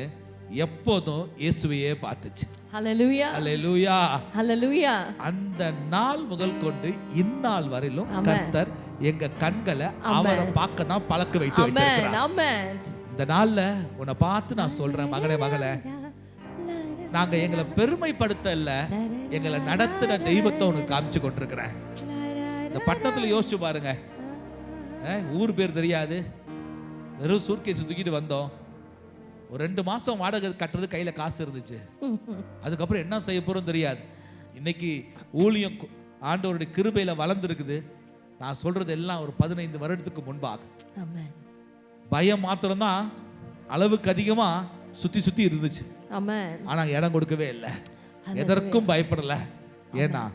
எப்போதும் இயேசுவையே பார்த்துச்சு. ஹல்லேலூயா, ஹல்லேலூயா, ஹல்லேலூயா. அந்த நாள் முதல் கொண்டு இந்நாள் வரையிலும் கர்த்தர் எங்க கண்களை அவரை பார்க்க தான் பழக்க வைத்து ஆமென் வைத்திருக்கிறார். ஆமென். இந்த நாள்ல உன்னை பார்த்து நான் சொல்றேன், மகனே மகளே, நாங்க எங்களை பெருமைப்படுத்த இல்ல, எங்களை நடத்தின தெய்வத்தை உனக்கு காமிச்சு கொண்டிருக்கிறேன். இந்த பட்டணத்துல யோசிச்சு பாருங்க, ஊர் பேர் தெரியாது, வெறும் சூட்கேஸ் தூக்கிட்டு வந்தோம். ஒரு 2 மாசம் வாடகை கட்டுறது கையில காசு இருந்துச்சு. அதுக்கப்புறம் என்ன செய்ய போறோம் தெரியாது. இன்னைக்கு ஊழியம் ஆண்டவருடைய கிருபையில வளர்ந்துருக்குது. நான் சொல்றது எல்லாம் ஒரு 15 வருடத்துக்கு முன்பாக. ஆமென். பயம் மாத்திரம்தான் அளவுக்கு அதிகமா சுத்தி சுத்தி இருந்துச்சு. ஆமென். ஆனா இடம் கொடுக்கவே இல்லை, எதற்கும் பயப்படல. ஏன்னா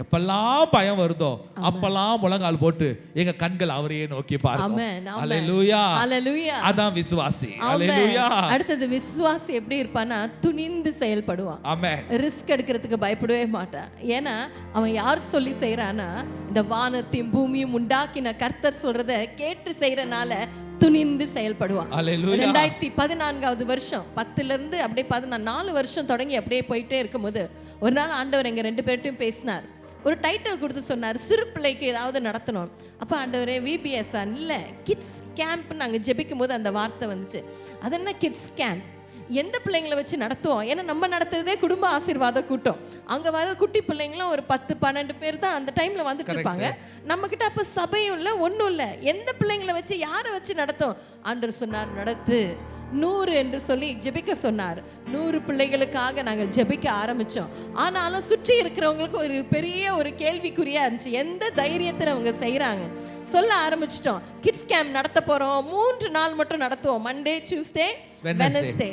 எப்பெல்லாம் பயம் வருதோ அப்பெல்லாம் முழங்கால் போட்டு எங்க கண்கள் அவரையே நோக்கி பார்க்கும். அல்லேலூயா, அல்லேலூயா. அதான் விசுவாசி. அல்லேலூயா. அடுத்தது விசுவாசி எப்படி இருப்பானா, துணிந்து செயல்படுவான். ஆமென். ரிஸ்க் எடுக்கிறதுக்கு பயப்படவே மாட்டான். ஏன்னா அவன் யார் சொல்லி செய்யறானா, இந்த வானத்தையும் பூமியும் உண்டாக்கின கர்த்தர் சொல்றத கேட்டு செய்யறனால துணிந்து செயல்படுவான். 2014வது வருஷம் 10ல இருந்து அப்படியே 14 வருஷம் தொடங்கி அப்படியே போயிட்டே இருக்கும்போது ஒரு நாள் ஆண்டவர் எங்க 2 பேர்ட்டையும் பேசினார். ஒரு டைட்டில் கொடுத்து சொன்னார், சிறு பிள்ளைக்கு ஏதாவது நடத்தணும். அப்போ ஆண்டவரே VBS இல்லை, கிட்ஸ் கேம்ப். நாங்கள் ஜெபிக்கும் போது அந்த வார்த்தை வந்துச்சு. அது என்ன கிட்ஸ் கேம்ப்? எந்த பிள்ளைங்களை வச்சு நடத்துவோம்? ஏன்னா நம்ம நடத்துறதே குடும்ப ஆசீர்வாத கூட்டம். அங்கே வர குட்டி பிள்ளைங்களும் ஒரு 10-12 பேர் தான் அந்த டைமில் வந்துட்டு இருப்பாங்க. நம்மக்கிட்ட அப்போ சபையும் இல்லை, ஒன்றும் இல்லை. எந்த பிள்ளைங்களை வச்சு, யாரை வச்சு நடத்தும்? ஆண்டவர் சொன்னார், நடத்து 100 என்று சொல்லி ஜெபிக்க சொன்னார். 100 பிள்ளைகளுக்காக நாங்கள் ஜெபிக்க ஆரம்பித்தோம். ஆனாலும் சுற்றி இருக்கிறவங்களுக்கு ஒரு பெரிய ஒரு கேள்விக்குறியா இருந்துச்சு, எந்த தைரியத்தில் அவங்க செய்கிறாங்க. சொல்ல ஆரம்பிச்சிட்டோம், கிட்ஸ் கேம்ப் நடத்த போகிறோம், 3 நாள் மட்டும் நடத்துவோம், மண்டே டியூஸ்டே வெனஸ்டே.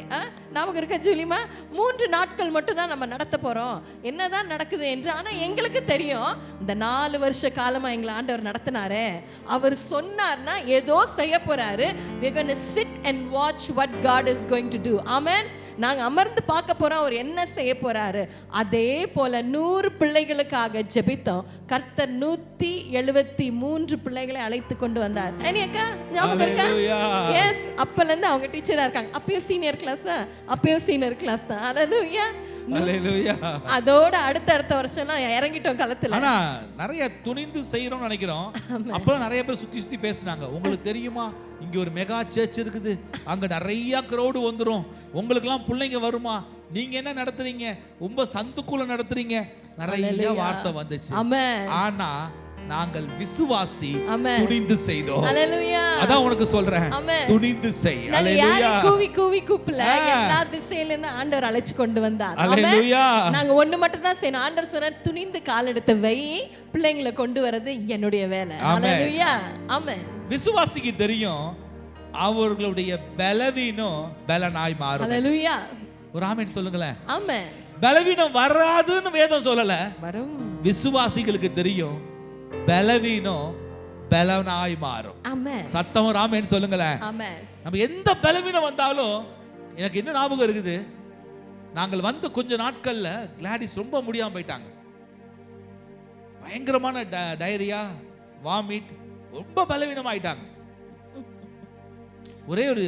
நமக்கு இருக்க ஜூலிமா 3 நாட்கள் மட்டும் தான் நம்ம நடத்த போகிறோம், என்னதான் நடக்குது என்று. ஆனால் எங்களுக்கு தெரியும், இந்த 4 வருஷ காலமாக எங்களை ஆண்டவர் நடத்தினாரே, அவர் சொன்னார்னா ஏதோ செய்ய போகிறாரு. we're going to sit and watch what God is going to do. ஆமென். நாங்கள் அமர்ந்து பார்க்க போகிறோம் அவர் என்ன செய்ய போகிறாரு. அதே போல் 100 பிள்ளைகளுக்காக ஜெபித்தோம். கர்த்தர் 173 பிள்ளைகளை அழைத்து கொண்டு வந்தார். அக்கா ஞாபகம் இருக்கா? எஸ், அப்பலேருந்து அவங்க டீச்சராக இருக்காங்க. அப்பயும் சீனியர் கிளாஸ் தான். அல்லேலூயா, அல்லேலூயா. அதோட அடுத்த வருஷம்லாம் இறங்கிட்டோம் களத்துல. ஆனா நிறைய துணிந்து செய்யறோம்னு நினைக்கிறோம். அப்பலாம் நிறைய பேர் சுத்தி பேசினாங்க, உங்களுக்கு தெரியுமா இங்க ஒரு மெகா சர்ச் இருக்குது, அங்க நிறைய கிரௌடு வந்துரும், உங்களுக்குலாம் பிள்ளைங்க வருமா, நீங்க என்ன நடத்துறீங்க, ரொம்ப சந்துக்குள்ள நடத்துறீங்க, நிறைய வார்த்தை வந்துச்சு. ஆனா நாங்கள் விசுவாசி, துணிந்து செய்தோம். அல்லேலூயா. அதான் உனக்கு சொல்றேன், துணிந்து செய். அல்லேலூயா. கூவி கூப்பிடல, எல்லா திசையில இருந்து ஆண்டவர் அழைச்சு கொண்டு வந்தார். அல்லேலூயா. நாங்க ஒண்ணு மட்டும் தான் செய்யணும். ஆண்டவர் சொன்னார், துணிந்து கால் எடுத்து வை, பிள்ளைங்களை கொண்டு வரது என்னுடைய வேலை. அல்லேலூயா. ஆமென். விசுவாசிக்கு தெரியும் அவர்களுடைய பலவீனம் பலனாய் மாறும். அல்லேலூயா. ஒரு ஆமென் சொல்லுங்களேன். ஆமென். பலவீனம் வராதுன்னு வேதம் சொல்லல, வரும். விசுவாசிகளுக்கு தெரியும் பலவீனம் பலனாய் மாறும். ஆமென். சத்தம் ஆமென் சொல்லுங்களேன். ஆமென். நம்ம எந்த பலவீனம் வந்தாலும், எனக்கு என்ன ஞாபகம் இருக்குது, நாங்கள் வந்து கொஞ்ச நாட்கள்ல கிளாடிஸ் ரொம்ப முடியாம போயிட்டாங்க. பயங்கரமான டயரியா, வாமிட், ரொம்ப பலவீனம் ஆயிட்டாங்க. ஒரே ஒரு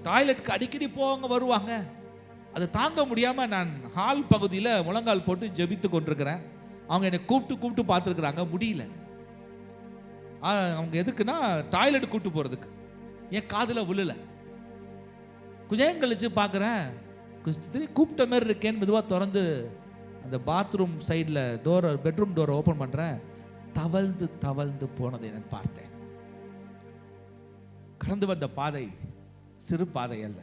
டாய்லெட்டுக்கு அடிக்கடி போவாங்க வருவாங்க. அது தாங்க முடியாம நான் ஹால் பகுதியில் முழங்கால் போட்டு ஜெபித்து கொண்டிருக்கிறேன். அவங்க என்னை கூப்பிட்டு பார்த்துருக்குறாங்க, முடியல. அவங்க எதுக்குன்னா டாய்லெட் கூப்பிட்டு போறதுக்கு. என் காதில் விழல. கொஞ்சம் நேரம் கழிச்சு பார்க்குறேன், கூப்பிட்ட மாதிரி இருக்கேன்னு மெதுவாக திறந்து அந்த பாத்ரூம் சைடில் பெட்ரூம் டோரை ஓப்பன் பண்ணுறேன். தவழ்ந்து போனதை நான் பார்த்தேன். கடந்து வந்த பாதை சிறு பாதை அல்ல,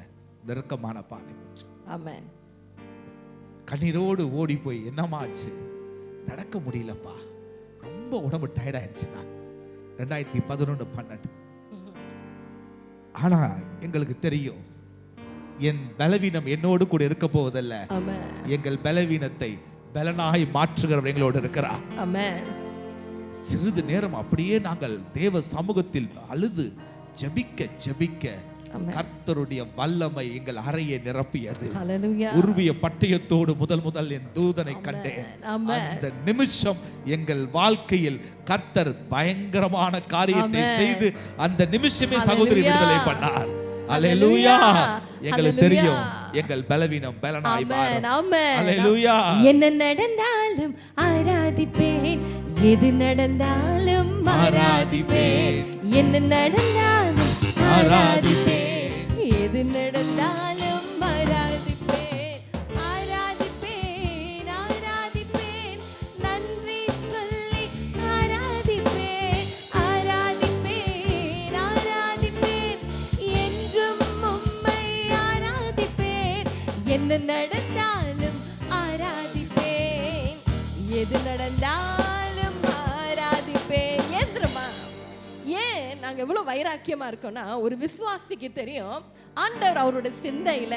நெருக்கமான பாதை. ஆமென். கண்ணீரோடு ஓடி போய், என்னம்மா ஆச்சு? நடக்க முடியலப்பா, ரொம்ப உடம்பு டயர்ட் ஆயிடுச்சு. நான் 2011-12. ஆனா எங்களுக்கு தெரியும், என் பலவீனம் என்னோடு கூட இருக்க போவதல்ல, எங்கள் பலவீனத்தை பலனாய் மாற்றுகிறவர் எங்களோடு இருக்கிறார். சிறிது நேரம் அப்படியே நாங்கள் தேவ சமூகத்தில் அழுது ஜெபிக்க கர்த்தருடைய வல்லமை எங்கள் அறையை நிரப்பியது. உருவிய பட்டயத்தோடு முதல் என் தூதனை கண்டேன். அந்த நிமிஷம் எங்கள் வாழ்க்கையில் கர்த்தர் பயங்கரமான காரியத்தை செய்து அந்த நிமிஷமே சகோதரி விடுதலை பண்ணார். அல்லேலூயா. எங்களுக்கு தெரியும் எங்கள் பலவீனம் பலனாய் மாறும். அல்லேலூயா. என்ன நடந்தாலும் ஆராதிப்பேன், எது நடந்தாலும் ஆராதிப்பேன், என்ன நடந்தாலும் ஆராதிப்பேன், எது நடந்தாலும் ஆராதிப்பேன், ஆராதிப்பேன், ஆராதிப்பேன், நன்றி சொல்லி ஆராதிப்பேன், ஆராதிப்பேன், ஆராதிப்பேன், என்றும் உம்மை ஆராதிப்பேன், என்ன நடந்தாலும் ஆராதிப்பேன், எது நடந்தாலும் ஆராதிப்பேன். ஏன் தெரியுமா? ஏன் நாங்க எவ்வளவு வைராக்கியமா இருக்கோம்னா, ஒரு விசுவாசிக்கு தெரியும் ஆண்டவர் அவரோட சிந்தையில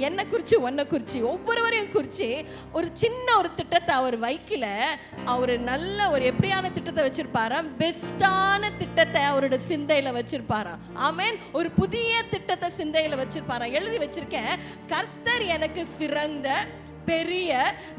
என்ன குறிச்சு ஒன்ன குறிச்சு ஒவ்வொருவரையும் குறிச்சு ஒரு சின்ன ஒரு திட்டத்தை அவர் வைக்கல. அவர் நல்ல ஒரு எப்படியான திட்டத்தை வச்சிருப்பாராம், பெஸ்டான திட்டத்தை அவரோட சிந்தையில வச்சிருப்பாராம். ஆமென். ஒரு புதிய திட்டத்தை சிந்தையில வச்சிருப்பாராம். எழுதி வச்சிருக்கேன், கர்த்தர் எனக்கு சிறந்த பெரிய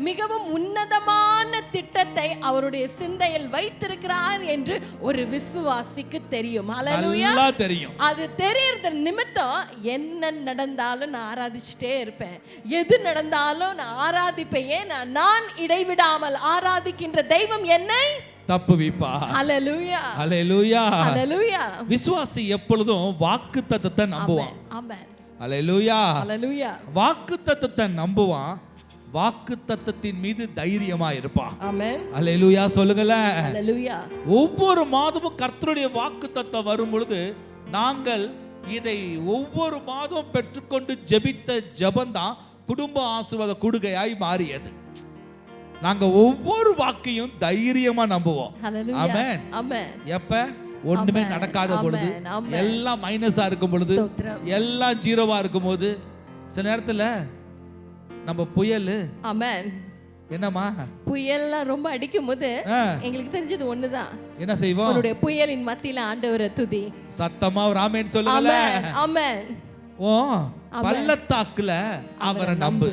மிகவும் உன்னதமான திட்டத்தை அவருடைய சிந்தையில் வைத்திருக்கிறார் என்று ஒரு விசுவாசிக்கு தெரியும். ஹல்லேலூயா. தெரியும். அது தெரியறது நிமித்தம் என்ன நடந்தாலும் நான் ஆராதிச்சுட்டே இருப்பேன், எது நடந்தாலும் நான் ஆராதிப்பேன். ஏன்னா நான் இடைவிடாமல் ஆராதிக்கின்ற தெய்வம் என்னை தப்புவிப்பார். ஹல்லேலூயா, ஹல்லேலூயா, ஹல்லேலூயா. விசுவாசி எப்பொழுதும் வாக்குத்தத்தத்தை நம்புவான். ஆமென், ஹல்லேலூயா, ஹல்லேலூயா. வாக்குத்தத்தத்தை நம்புவான், வாக்குத்தத்தத்தின் மீது தைரியமா இருப்பான். ஆமென், ஹல்லேலூயா சொல்லுங்களேன். ஹல்லேலூயா. ஒவ்வொரு மாதமும் கர்த்தருடைய வாக்குத்தத்தம் வரும் பொழுது நாங்கள் இதை ஒவ்வொரு மாதம் பெற்றுக்கொண்டு ஜெபித்த ஜெபந்தான் குடும்ப ஆசீர்வாத கூடுகையாய் மாறியது. நாங்க ஒவ்வொரு வாக்கையும் தைரியமா நம்புவோம். ஹல்லேலூயா, ஆமென். ஆமென். எப்ப ஒண்ணுமே நடக்காத பொழுது, எல்லாம் மைனஸா இருக்கும் பொழுது, எல்லாம் ஜீரோவா இருக்கும் போது, சில நேரத்துல நம்ம புயல், ஆமென், என்னமா புயல்லாம் ரொம்ப அடிக்கும் போது எங்களுக்கு தெரிஞ்சது ஒண்ணுதான், என்ன செய்வோம்? உன்னுடைய புயலின் மத்தியில ஆண்டவரை துதி. சத்தமா ஒரு ஆமென் சொல்லுங்க. ஆமென். ஓ பள்ளத்தாக்குல அவரை நம்பு.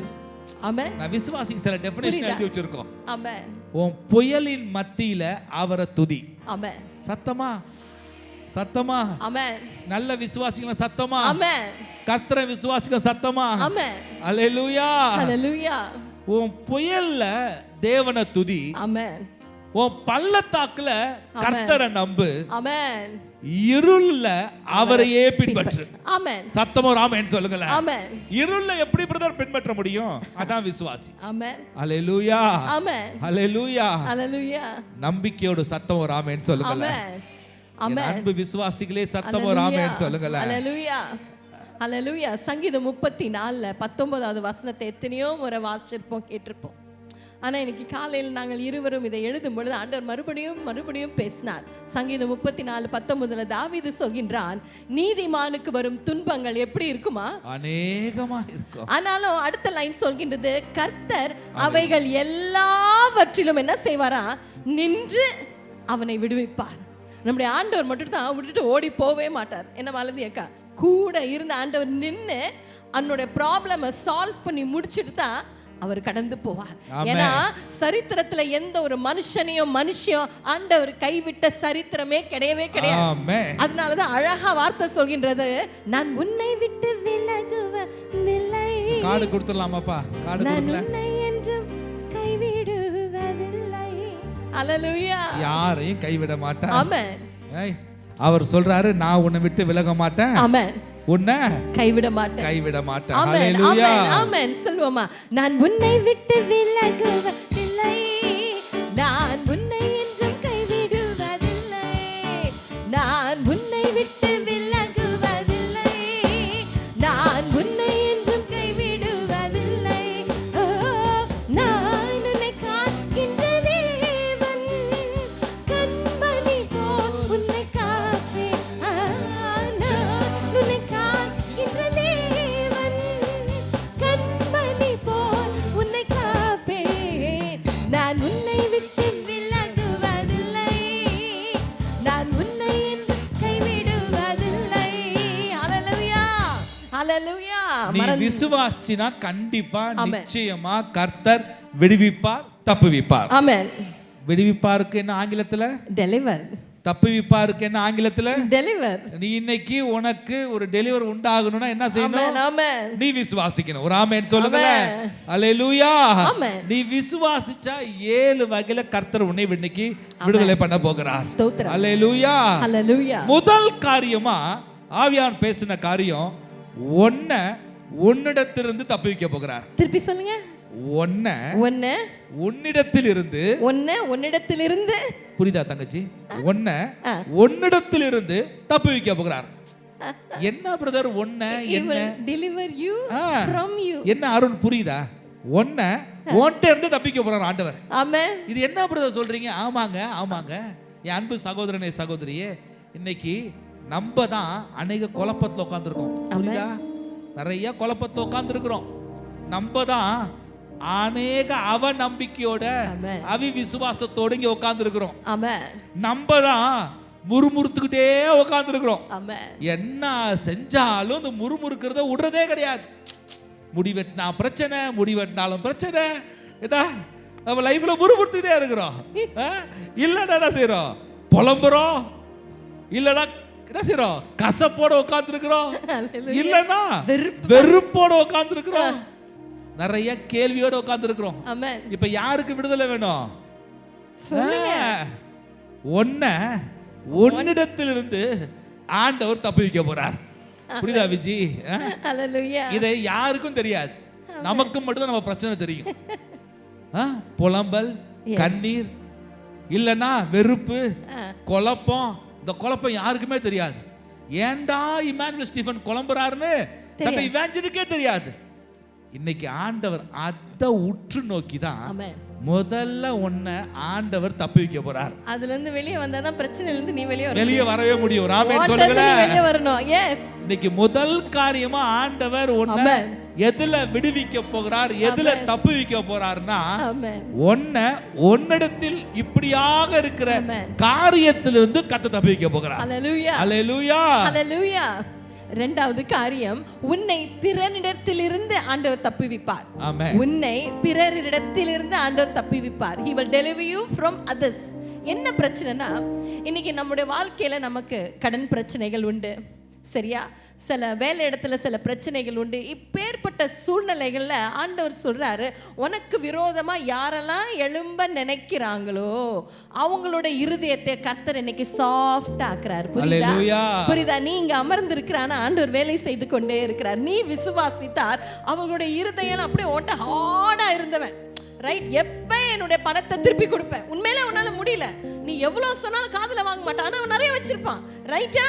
ஆமென். நான் விசுவாசிக்கு சில டெஃபினிஷன் எழுதி வச்சிருக்கோம். ஆமென். உன் புயலின் மத்தியில அவரை துதி. ஆமென். சத்தமா, சத்தமா. ஆமென். நல்ல விசுவாசிகள் சத்தமா. ஆமென். கர்த்தரை விசுவாசிகள் சத்தமா. ஆமென். ஹல்லேலூயா, ஹல்லேலூயா. உன் புயல்ல தேவனை துதி. ஆமென். உன் பள்ளத்தாக்குல கர்த்தரை நம்பு. ஆமென். இருள்ல அவரையே பின்பற்று. ஆமென். சத்தமா ஒரு ஆமென் சொல்லுங்களேன். ஆமென். இருள்ல எப்படி பிரதர் பின்பற்ற முடியும்? அதான் விசுவாசி. ஆமென். ஹல்லேலூயா, ஆமென். ஹல்லேலூயா. ஹல்லேலூயா. நம்பிக்கையோட சத்தம் ஒரு ஆமென் சொல்லுங்களேன். ஆமென். ஆமென். அன்பு விசுவாசிகளே சத்தம் ஒரு ஆமென் சொல்லுங்களேன். ஹல்லேலூயா, ஹல்லேலூயா. சங்கீதம் 34 19வது வசனத்தை எத்தனையோ முறை வாசிச்சிருப்போம், கேட்டிருப்போம். ஆனா இன்னைக்கு காலையில் நாங்கள் இருவரும் இதை எழுதும் பொழுது ஆண்டவர் மறுபடியும் பேசினார். சங்கீதம் 34 19 தாவீது சொல்கின்றான், நீதிமானுக்கு வரும் துன்பங்கள் எப்படி இருக்குமா? அநேகமா இருக்கும். ஆனாலும் அடுத்த லைன் சொல்கின்றது, கர்த்தர் அவைகள் எல்லாவற்றிலும் என்ன செய்வாரா? நின்று அவனை விடுவிப்பார். நம்முடைய ஆண்டவர் மட்டும் தான் விட்டுட்டு ஓடி போவே மாட்டார். என்ன மாலதி அக்கா, கூட இருந்த ஆண்டவர் நின்று அவனுடைய ப்ராப்ளமை சால்வ் பண்ணி முடிச்சுட்டு தான் அவர் கடந்து போவார். ஏன்னா சரித்திரத்துல எந்த ஒரு மனுஷனையும் ஆண்டவர் கைவிட்ட சரித்திரமே கிடையவே கிடையாது. அதனாலதான் அழகா வார்த்தை சொல்கின்றது, நான் உன்னை விட்டு விலகுவதில்லை. கார்டு கொடுத்துடலாமாப்பா? கார்டு நான் உன்னை என்றும் கைவிடுவதில்லை. ஹல்லேலூயா. யாரையும் கைவிட மாட்டார். ஆமென். அவர் சொல்றாரு, நான் உன்னை விட்டு விலக மாட்டேன். ஆமென். உன்னை கைவிட மாட்டேன். கைவிட மாட்டேன். ஆமென். ஹல்லேலூயா. ஆமென். ஆமென். சொல்வோமா? நான் உன்னை விட்டு விலகுவதில்லை, நான் உன்னை என்றும் கைவிடுவதில்லை, நான் உன்னை விட்டு விலகுவதில்லை, நான் உன்னை என்றும் கைவிடுவதில்லை. ஓ, நான் உன்னை காக்கின்ற தேவன், கண்மணி போல் உன்னை காப்பேன். நான் உன்னை காக்கின்ற தேவன், கண்மணி போல் உன்னை காப்பேன். நான் உன்னை விட்டு விலகுவதில்லை, நான் உன்னை என்றும் கைவிடுவதில்லை. ஹல்லேலூயா, ஹல்லேலூயா. நீ விசுவாசினா கண்டிப்பா நிச்சயமா கர்த்தர் விடுவிப்பார், தப்புவிப்பார். ஆமென். விடுவிப்பாருக்கு என்ன ஆங்கிலத்துல? டெலிவர். தப்புவிப்பாருக்கு என்ன ஆங்கிலத்துல? டெலிவர். நீ இன்னைக்கு உனக்கு ஒரு டெலிவர் உண்டாகணும்னா என்ன செய்யணும்? ஆமென். நீ விசுவாசிக்கணும். ஒரு ஆமென் சொல்லுங்களேன். அல்லேலூயா. ஆமென். நீ விசுவாசிச்சா 7 வகையில கர்த்தர் உன்னை இன்னைக்கு விடுதலை பண்ண போகிறார். ஸ்தோத்திரம். அல்லேலூயா. ஹalleluya. முதல் காரியமா ஆவியான் பேசின காரியம், உன்னிடத்திலிருந்து தப்புவிக்க போகிறார். திருப்பி சொல்லுங்க. உன்னிடத்திலிருந்து. உன்னிடத்திலிருந்து. புரியுதா தங்கச்சி? உன்னிடத்திலிருந்து தப்புவிக்க போகிறார். என்ன பிரதர் என்ன? Deliver you from you. என்ன அருண் புரியுதா? உன்கிட்ட இருந்து தப்பிக்க போறார் ஆண்டவர். ஆமென். இது என்ன பிரதர் சொல்றீங்க? ஆமாங்க. என் அன்பு சகோதரனே சகோதரியே, இன்னைக்கு நம்ம தான் அநேக குழப்பத்துல உட்கார்ந்துருக்கோம். புரியுதா? நிறைய குழப்பத்துல உட்கார்ந்துருக்கிறோம். நம்ம தான் அநேக அவநம்பிக்கையோட அவிசுவாசத்தோட இங்க உட்கார்ந்துருக்கிறோம். நம்ம தான் முறுமுறுத்துக்கிட்டே உட்கார்ந்துருக்கிறோம். என்ன செஞ்சாலும் இந்த முறுமுறுக்கிறத விடுறதே கிடையாது. முடிவெட்டினா பிரச்சனை, முடிவெட்டினாலும் பிரச்சனை. நம்ம லைஃப்ல முறுமுறுத்துக்கிட்டே இருக்கிறோம். இல்லைன்னா என்ன செய்யறோம்? புலம்புறோம். இல்லைன்னா என்ன செய்யறோம்? கசப்போட உட்கார்ந்து இருக்கிறோம். இல்லைன்னா வெறுப்போட உட்கார்ந்து இருக்கிறோம். நிறைய கேள்வியோட உட்கார்ந்து இருக்கிறோம். இப்ப யாருக்கு விடுதலை வேணும்? உன்னிடத்திலிருந்து ஆண்டவர் தப்புவிக்க போறார். புரியுதா விஜி? இதை யாருக்கும் தெரியாது, நமக்கு மட்டும்தான் நம்ம பிரச்சனை தெரியும். புலம்பல், கண்ணீர், இல்லைன்னா வெறுப்பு, குழப்பம். இந்த குழப்பம் யாருக்குமே தெரியாது. ஏன்டா இமானுவேல் ஸ்டீஃபன் குழம்புறாருன்னு சபை இவாஞ்சலிக்கே தெரியாது. இன்னைக்கு ஆண்டவர் அதை உற்று நோக்கி தான் முதல்ல ஆண்டவர் தப்புவிக்க போறார். அதுல இருந்து வெளியே வந்தாதான் பிரச்சனையில இருந்து நீ வெளியே வரவே முடியும். ஆமென் சொல்லுங்களேன். வெளியே வரணும். எஸ். இன்னைக்கு முதல் காரியமா ஆண்டவர் எதுல விடுவிக்க போகிறார், எதுல தப்புவிக்க போறார்னா, உன்னிடத்தில் இப்படியாக இருக்கிற காரியத்திலிருந்து கர்த்தர் தப்புவிக்க போகிறார். அல்லேலூயா. அல்லேலூயா. அல்லேலூயா. இரண்டாவது காரியம், உன்னை பிறரிடத்திலிருந்து ஆண்டவர் தப்புவிப்பார். உன்னை பிறரிடத்திலிருந்து ஆண்டவர் தப்புவிப்பார். He will deliver you from others. என்ன பிரச்சனைனா, இன்னைக்கு நம்முடைய வாழ்க்கையில நமக்கு கடன் பிரச்சனைகள் உண்டு, சரியா? சில வேலை இடத்துல சில பிரச்சனைகள் உண்டு. இப்பேற்பட்ட சூழ்நிலைகள்ல ஆண்டவர் சொல்றாரு, உனக்கு விரோதமா யாரெல்லாம் எழும்ப நினைக்கிறாங்களோ அவங்களோட இருதயத்தை கர்த்தர் இன்னைக்கு சாஃப்ட் ஆக்குறாரு. புரியுதா? நீ இங்க அமர்ந்து இருக்கிறான ஆண்டவர் வேலை செய்து கொண்டே இருக்கிறார். நீ விசுவாசித்தார் அவங்களுடைய இருதயம் அப்படியே ஒன்ட்ட ஹார்டா இருந்தவன், ரைட்? எப்ப என்னுடைய பணத்தை திருப்பி கொடுப்பேன், உண்மையில உன்னால முடியல, நீ எவ்வளவு சொன்னாலும் காதுல வாங்க மாட்டான், ஆனா அவன் நிறைய வச்சிருப்பான், ரைட்டா?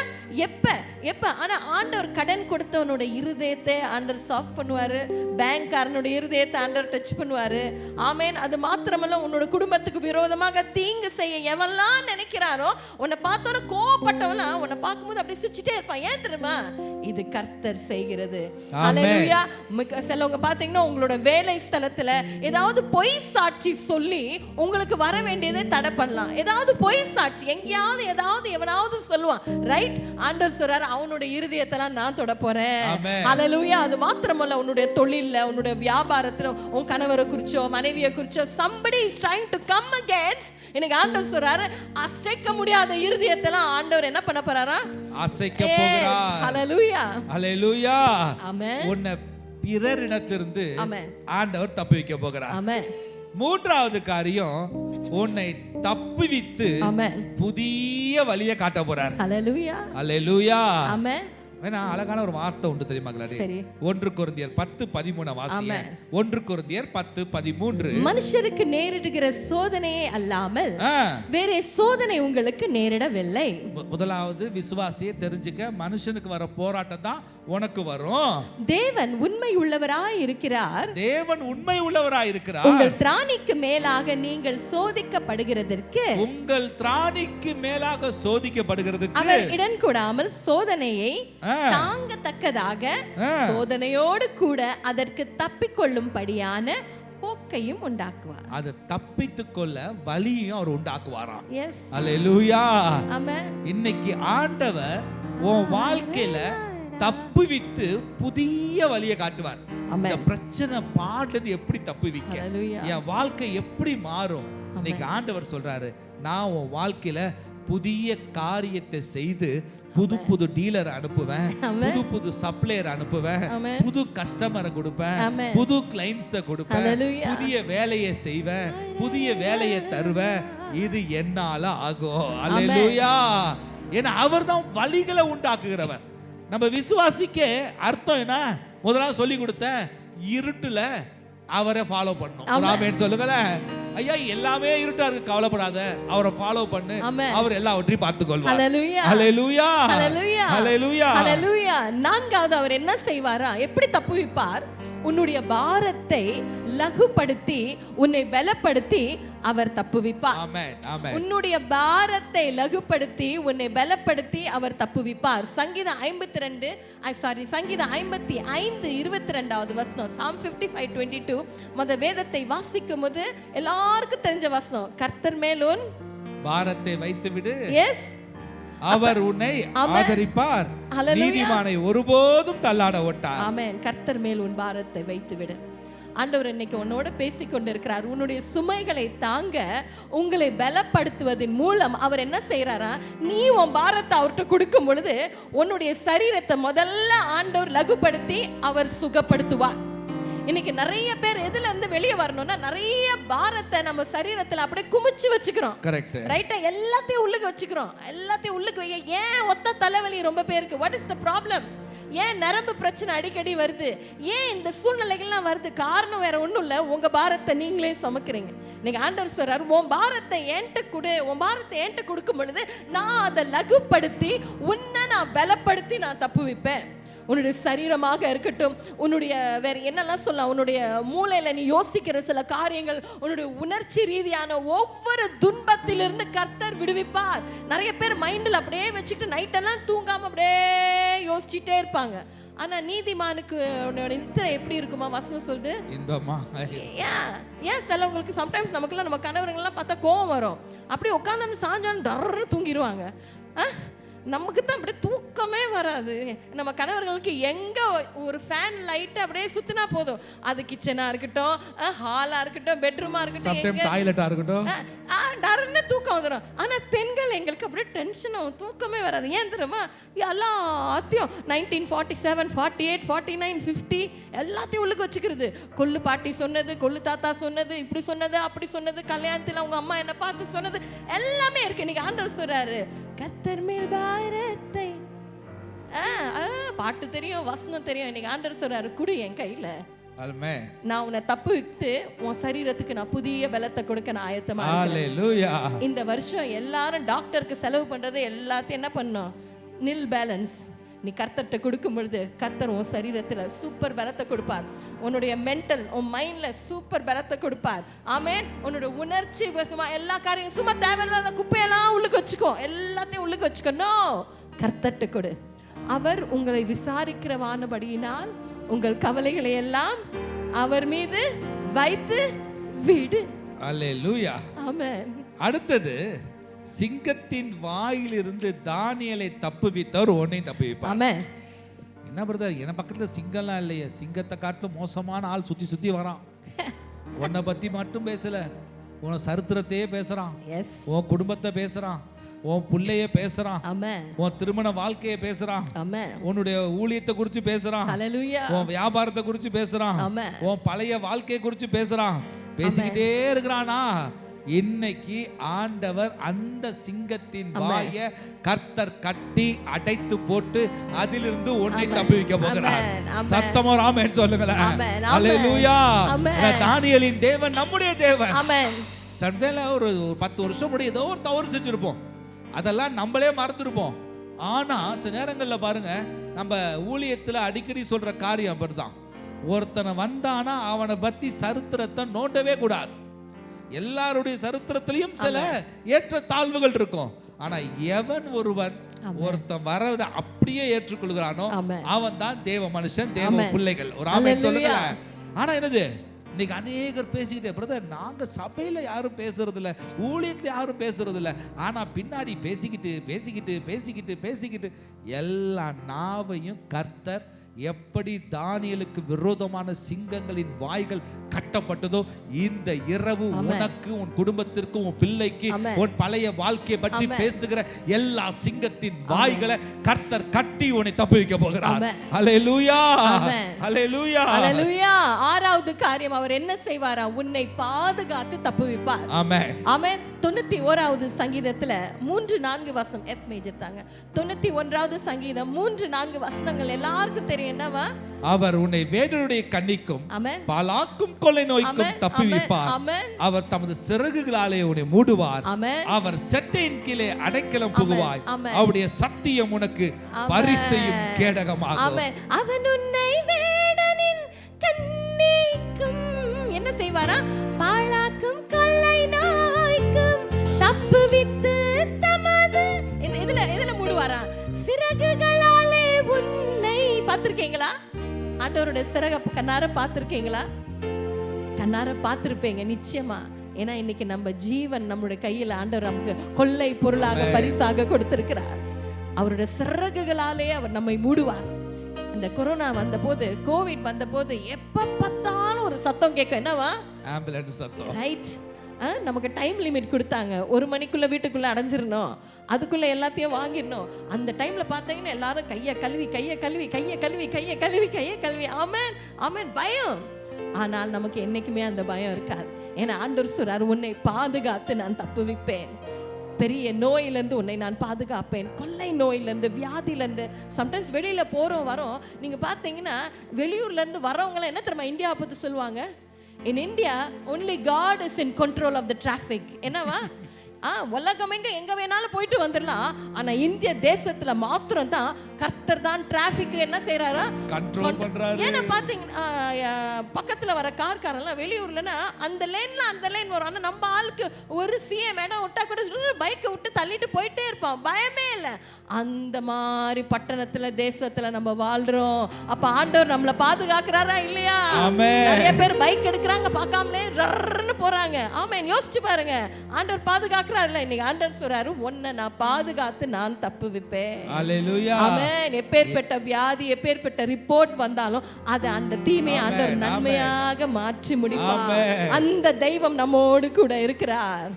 எப்ப ஆனா ஆண்டவர் கடன் கொடுத்தவனோட இருதயத்தை ஆண்டவர் சாஃப்ட் பண்ணுவாரு. பேங்க்காரனுடைய இருதயத்தை ஆண்டவர் டச் பண்ணுவாரு. ஆமேன். அது மாத்திரமல்ல, உன்னோட குடும்பத்துக்கு விரோதமாக தீங்கு செய்ய எவெல்லாம் நினைக்கிறாரோ, உன்னை பார்த்தோன்னா கோவப்பட்டவெல்லாம் உன்னை பார்க்கும்போது அப்படியே சிரிச்சிட்டே இருப்பான். ஏன் தெரியுமா? இது கர்த்தர் செய்கிறது. அல்லேலூயா. சிலவங்க பாத்தீங்கன்னா உங்களோட வேலை ஸ்தலத்துல ஏதாவது பொய் சாட்சி சொல்லி உங்களுக்கு வர வேண்டியதை தடை பண்ணலாம். ஏதாவது பொய் சாட்சி எங்கேயாவது ஏதாவது எவனாவது சொல்லுவான், ரைட்? ஆண்டவர் சொல்றாரு, அவனுடைய இருதயத்தெல்லாம் நான் தொட போறேன். அல்லேலூயா. அது மாத்திரமல்ல, உன்னுடைய தொழில்ல, உன்னுடைய வியாபாரத்துல, உன் கணவரை குறிச்சோ மனைவியை குறிச்சோ somebody is trying to come against, எனக்கு ஆண்டவர் சொல்றாரு, அசைக்க முடியாத இருதயத்தெல்லாம் ஆண்டவர் என்ன பண்ண போறாரா? அசைக்க போகிறார். அல்லேலூயா. அல்லேலூயா. ஆமென். உன்னை பிறரிடத்திலிருந்து ஆண்டவர் தப்புவிக்க போகிறார். ஆமென். மூன்றாவது காரியம், உன்னை தப்புவித்து புதிய வழியை காட்ட போறார். அல்லேலூயா. அல்லேலூயா. ஆமென். வேணா அழகான ஒரு வார்த்தை உண்டு தெரியுமா? 1 கொரிந்தியர் 10:13 வாசிங்க. 1 கொரிந்தியர் 10:13. மனுஷருக்கு நேரிடுகிற சோதனையே அல்லாமல் வேற சோதனை உங்களுக்கு நேரிடவில்லை. முதலாவது விசுவாசியை தெரிஞ்சுக்க, மனுஷனுக்கு வர போராட்டம் தான் உனக்கு வரும். தேவன் உண்மை உள்ளவராய் இருக்கிறார். தேவன் உண்மை உள்ளவராய் இருக்கிறார். உங்கள் திராணிக்கு மேலாக நீங்கள் சோதிக்கப்படுகிறதற்கு, உங்கள் திராணிக்கு மேலாக சோதிக்கப்படுகிறதுக்கு அவர் இடம் கொடாமல் சோதனையை தாங்கத்தக்கதாக சோதனையோடு கூட அதற்கு தப்பிக்கொள்ளும்படியான போக்கையும் உண்டாக்குவார். அதை தப்பித்துக் கொள்ள வழியையும் அவர் உண்டாக்குவாராம். எஸ். அல்லேலூயா. ஆமென். இன்னைக்கு ஆண்டவர் உன் வாழ்க்கையில தப்புவித்து புதிய வழியை காட்டுவார். இந்த பிரச்சனை பாடுறது எப்படி தப்புவிக்க, என் வாழ்க்கை எப்படி மாறும். இன்னைக்கு ஆண்டவர் சொல்றாரு, நான் உன் வாழ்க்கையில புதிய காரியத்தை செய்து புது புது டீலர் அனுப்புவேன், புது புது சப்ளையர் அனுப்புவேன், புது கஸ்டமரை கொடுப்பேன், புது கிளைண்ட்ஸை கொடுப்பேன், புதிய வேலையை செய்வேன், புதிய வேலையை தருவேன். இது என்னால ஆகும். அல்லேலூயா. ஏன்னா அவர் தான் வழிகளை உண்டாக்குகிறவர். நம்ம விசுவாசிக்க அர்த்தம் என்ன? முதலாவது சொல்லி கொடுத்தேன், இருட்டுல அவரை ஃபாலோ பண்ணும். ஆமென் சொல்லுங்களேன். ஐயா எல்லாமே இருட்டா இருக்கு, கவலைப்படாத, அவரை ஃபாலோ பண்ணு, அவர் எல்லாவற்றையும் பார்த்துக் கொள்வார். ஹல்லேலூயா, ஹல்லேலூயா, ஹல்லேலூயா, ஹல்லேலூயா, ஹல்லேலூயா. நான்காவது அவர் என்ன செய்வாரா? எப்படி தப்புவிப்பார்? உன்னுடைய பாரத்தை லகுப்படுத்தி உன்னை பலப்படுத்தி அவர் தப்புவிப்பார். ஆமென், ஆமென். உன்னுடைய பாரத்தை லகுப்படுத்தி உன்னை பலப்படுத்தி அவர் தப்புவிப்பார். சங்கீதம் 55:22 வசனம், Psalm 55:22. வேதத்தை வாசிக்கும் போது எல்லாருக்கும் தெரிஞ்ச வசனம், கர்த்தர் மேல் உன் பாரத்தை வைத்து விடு, எஸ், அவர் உன்னை ஆதரிப்பார், நீதிமானை ஒருபோதும் தள்ளாட ஒட்டார். ஆமென். கர்த்தர் மேல் உன் பாரத்தை வைத்து விடு. ஆண்டவர் இன்னைக்கு உன்னோட பேசிக்கொண்டிருக்கிறார். உன்னுடைய சுமைகளை தாங்க உங்களை பலப்படுத்துவதன் மூலம் அவர் என்ன செய்யறாரா? நீ உன் பாரத்தை அவர்கிட்ட கொடுக்கும் பொழுது உன்னுடைய சரீரத்தை முதல்ல ஆண்டவர் லகுப்படுத்தி அவர் சுகப்படுத்துவார். இன்னைக்கு நிறைய பேர் எதுல இருந்து வெளியே வரணும்னா, நிறைய பாரத்தை நம்ம சரீரத்துல அப்படியே குமிச்சு வச்சுக்கிறோம். கரெக்ட், ரைட்டா? எல்லாத்தையும் உள்ளுக்கு வச்சுக்கிறோம், எல்லாத்தையும் உள்ளுக்கு வைக்க. ஏன் ஒத்த தலைவலி ரொம்ப பேருக்கு? What is the problem? ஏன் நரம்பு பிரச்சனை அடிக்கடி வருது? ஏன் இந்த சூழ்நிலைகள்லாம் வருது? காரணம் வேற ஒண்ணும் இல்ல, உங்க பாரத்தை நீங்களே சுமக்கிறீங்க. நீங்க ஆண்டவர் சொல்றாரு, உன் பாரத்தை என்கிட்ட கொடு. உன் பாரத்தை என்கிட்ட கொடுக்கும் பொழுது நான் அதை லகுப்படுத்தி உன்னை நான் பலப்படுத்தி நான் தப்புவிப்பேன். உன்னுடைய சரீரமாக இருக்கட்டும், உன்னுடைய வேற என்னெல்லாம் சொல்லலாம், உன்னுடைய மூளையில நீ யோசிக்கிற சில காரியங்கள், உன்னுடைய உணர்ச்சி ரீதியான ஒவ்வொரு துன்பத்திலிருந்து கர்த்தர் விடுவிப்பார். நிறைய பேர் மைண்டில் அப்படியே வச்சுட்டு நைட்டெல்லாம் தூங்காம அப்படியே யோசிச்சுட்டே இருப்பாங்க. ஆனா நீதிமானுக்கு நித்திரை எப்படி இருக்குமா? வசனம் சொல்லுது, இன்பமா. ஏன் சிலவங்களுக்கு சம்டைம்ஸ் நமக்குலாம் நம்ம கணவர்கள்லாம் பார்த்தா கோவம் வரும், அப்படியே உட்காந்து சாஞ்சான்னு டர்ன்னு தூங்கிடுவாங்க. நமக்கு தான் அப்படியே தூக்கமே வராது. நம்ம கணவர்களுக்கு எங்க ஒரு ஃபேன் லைட் அப்படியே சுத்தினா போதும், அது கிச்சனா இருக்கட்டும், ஹாலா இருக்கட்டும், பெட்ரூமா இருக்கட்டும், டாய்லெட்டா இருக்கட்டும், டர்ன்னு தூக்கம் வந்துடும். ஆனா பெண்கள் எங்களுக்கு அப்படியே டென்ஷனும் தூக்கமே வராது. ஏன் தெரியுமா? எல்லாத்தையும் 1947, 48, 49, 50 எல்லாத்தையும் உள்ளுக்கு வச்சுக்கிறது. கொள்ளு பாட்டி சொன்னது, கொள்ளு தாத்தா சொன்னது, இப்படி சொன்னது, அப்படி சொன்னது, கல்யாணத்தில் அவங்க அம்மா என்ன பார்த்து சொன்னது எல்லாமே இருக்கு. இன்னைக்கு ஆண்டவர் சொல்றாரு, கர்த்தர் மேல் பாரத்தை, பாட்டு தெரியும், வசனம் தெரியும். இன்னைக்கு ஆண்டவர் சொல்றாரு, குடு என் கையில, நான் உன்னை தப்பு விட்டு உன் சரீரத்துக்கு நான் புதிய பலத்தை கொடுக்க நான் ஆயத்தமா இருக்கேன். இந்த வருஷம் எல்லாரும் டாக்டருக்கு செலவு பண்றது எல்லாத்தையும் என்ன பண்ணும்? நில் பேலன்ஸ். நீ கர்த்தர்கிட்ட கொடுக்கும் பொழுது கர்த்தர் உன் சரீரத்துல சூப்பர் பலத்தை கொடுப்பார். உன்னுடைய மென்டல், உன் மைண்ட்ல சூப்பர் பலத்தை கொடுப்பார். ஆமென். உன்னோட உணர்ச்சி எல்லா காரியம் சும்மா தேவையில்லாத குப்பையெல்லாம் உள்ளுக்கு வச்சுக்கோ, எல்லாத்தையும் உள்ளுக்கு வச்சுக்கணும். கர்த்தர்கிட்ட கொடு. அவர் உங்களை விசாரிக்கிறவானபடியினால் உங்கள் கவலைகளை எல்லாம் அவர் மீது வைத்து விடு. அல்லேலூயா, ஆமென். அடுத்தது, சிங்கத்தின் வாயிலிருந்து தானியேலை தப்புவித்தவர் உன்னையும் தப்புவிப்பார். ஆமென். என்ன பிரதர், என்ன பக்கத்துல சிங்கம்லாம் இல்லையே, சிங்கத்தை காட்டிலும் மோசமான ஆள் சுத்தி சுத்தி வரான். உன்னை பத்தி மட்டும் பேசல, உன் சரித்திரத்தையே பேசுறான், உன் குடும்பத்தை பேசுறான், உன் பிள்ளைய பேசுறான், உன் திருமண வாழ்க்கையை பேசுறான், உன்னுடைய ஊழியத்தை குறிச்சு பேசுறான், உன் வியாபாரத்தை குறிச்சு பேசுறான், உன் பழைய வாழ்க்கையை குறிச்சு பேசுறான், பேசிக்கிட்டே இருக்கிறானா? இன்னைக்கு ஆண்டவர் அந்த சிங்கத்தின் வாயை கர்த்தர் கட்டி அடைத்து போட்டு அதிலிருந்து உன்னை தப்புவிக்க போகிறார். சத்தமா ஆமென் சொல்லுங்களேன். அல்லேலூயா. தானியேலின் தேவன் நம்முடைய தேவன். சண்டேல ஒரு 10 வருஷம் முன்னாடி ஏதோ ஒரு தவறு செஞ்சிருப்போம், அதெல்லாம் நம்மளே மறந்துருப்போம். ஆனா சில நேரங்களில் பாருங்க, நம்ம ஊழியத்தில் அடிக்கடி சொல்ற காரியம் அப்படிதான். ஒருத்தனை வந்தானா அவனை பத்தி சரித்திரத்தை நோண்டவே கூடாது. எல்லாருடைய சரித்திரத்திலையும் சில ஏற்ற தாழ்வுகள் இருக்கும். ஆனா எவன் ஒருத்தன் வரதை அப்படியே ஏற்றுக்கொள்கிறானோ அவன் தான் தேவ மனுஷன், தேவ பிள்ளைகள். ஒரு ஆமென் சொல்லுங்க. ஆனா என்னது, இன்னைக்கு அநேகர் பேசிக்கிட்டே, பிரதர் நாங்க சபையில யாரும் பேசுறது இல்ல, ஊழியத்துல யாரும் பேசுறது இல்ல, ஆனா பின்னாடி பேசிக்கிட்டு பேசிக்கிட்டு பேசிக்கிட்டு பேசிக்கிட்டு எல்லா நாவையும் கர்த்தர் எப்படி தானியேலுக்கு விரோதமான சிங்கங்களின் வாய்கள் கட்டப்பட்டதோ, இந்த இரவு உனக்கு, உன் குடும்பத்திற்கு, உன் பிள்ளைக்கு, உன் பழைய வாழ்க்கையை பற்றி பேசுகிற எல்லா சிங்கத்தின் வாய்களை கர்த்தர் கட்டி உன்னை தப்புவிக்க போகிறார். அல்லேலூயா, அல்லேலூயா, அல்லேலூயா. ஆறாவது காரியம் அவர் என்ன செய்வாரா? உன்னை பாதுகாத்து தப்புவிப்பார். ஆமென், ஆமென். 91வது சங்கீதத்துல 3-4 வசனம், F மேஜர் தாங்க. 91வது சங்கீதம் 3-4 வசனங்கள் எல்லாருக்கும் தெரியும். என்னவா? அவர் உன்னை வேடனுடைய கண்ணிக்கும் பாலாக்கும் கொள்ளை நோய்க்கும் தப்புவிப்பார். அவர் தமது சிறகுகளாலே உன்னை மூடுவார். அவர் செட்டையின் கீழே அடைக்கலம் புகுவாய். அவருடைய சத்தியம் உனக்கு பரிசையும் கேடகமாகும். அவன் உன்னை வேடனின் கண்ணிக்கும் என்ன செய்வாரா? பாலாக்கும் கொள்ளை நோய்க்கும் தப்புவித்து தமது இதுல மூடுவாரா? சிறகுகளாலே உன்னை. பார்த்திருக்கீங்களா? ஆண்டவருடைய சிறக கண்ணார பார்த்திருக்கீங்களா? கண்ணார பார்த்திருப்பீங்க நிச்சயமா. ஏன்னா இன்னைக்கு நம்ம ஜீவன் நம்முடைய கையில் ஆண்டவர் நமக்கு கொள்ளை பொருளாக பரிசாக கொடுத்திருக்கிறார். அவருடைய சிறகுகளாலே அவர் நம்மை மூடுவார். இந்த கொரோனா வந்த போது, கோவிட் வந்த போது எப்ப பார்த்தாலும் ஒரு சத்தம் கேட்கும். என்னவா? ஆம்புலன்ஸ் சத்தம். ரைட். நமக்கு டைம் லிமிட் கொடுத்தாங்க. 1 மணிக்குள்ள வீட்டுக்குள்ள அடைஞ்சிடணும், அதுக்குள்ள எல்லாத்தையும் வாங்கிடணும். அந்த டைம்ல பார்த்தீங்கன்னா எல்லாரும் கையை கழுவி. ஆமென், ஆமென். பயம். ஆனால் நமக்கு என்னைக்குமே அந்த பயம் இருக்காது. ஏன்னா ஆண்டவர் சொல்றார், உன்னை பாதுகாத்து நான் தப்புவிப்பேன். பெரிய நோயிலிருந்து உன்னை நான் பாதுகாப்பேன். கொள்ளை நோயிலிருந்து, வியாதியிலிருந்து. சம்டைம்ஸ் வெளியில போறோம் வரோம், நீங்க பார்த்தீங்கன்னா வெளியூர்ல இருந்து வரவங்க என்ன தெரியுமா இந்தியாவை பத்தி சொல்லுவாங்க? In India, only God is in control of the traffic. என்னவா? உலகமெங்க எங்க வேணாலும் போயிட்டு வந்துடலாம். ஆனா இந்திய தேசத்துல மாத்திரம் தான் கர்த்தர் தான் டிராபிக் என்ன செய்யறாரா? கண்ட்ரோல் பண்றாரு. ஏன்னா பாத்தீங்கன்னா பக்கத்துல வர கார்காரெல்லாம் வெளியூர்லன்னா அந்த லைன் வரும். ஆனா நம்ம ஆளுக்கு ஒரு சிஎம் இடம் விட்டா கூட பைக்கை விட்டு தள்ளிட்டு போயிட்டே இருப்பான், பயமே இல்லை. அந்த மாதிரி பட்டணத்துல தேசத்துல நம்ம வாழ்றோம். அப்ப ஆண்டவர் நம்மளை பாதுகாக்கிறாரா இல்லையா? நிறைய பேர் பைக் எடுக்கிறாங்க, பார்க்காமலே ரர்ன்னு போறாங்க. ஆமென். யோசிச்சு பாருங்க, ஆண்டவர் பாதுகாக்கிறார்ல. இன்னைக்கு ஆண்டவர் சொல்றாரு, உன்னை நான் பாதுகாத்து நான் தப்புவிப்பேன். அல்லேலூயா, ஆமென். எப்பேற்பட்ட வியாதி, எப்பேற்பட்ட ரிப்போர்ட் வந்தாலும் அது அந்த தீமையை ஆண்டவர் நன்மையாக மாற்றி முடிப்பார். அந்த தெய்வம் நம்மோடு கூட இருக்கிறார்.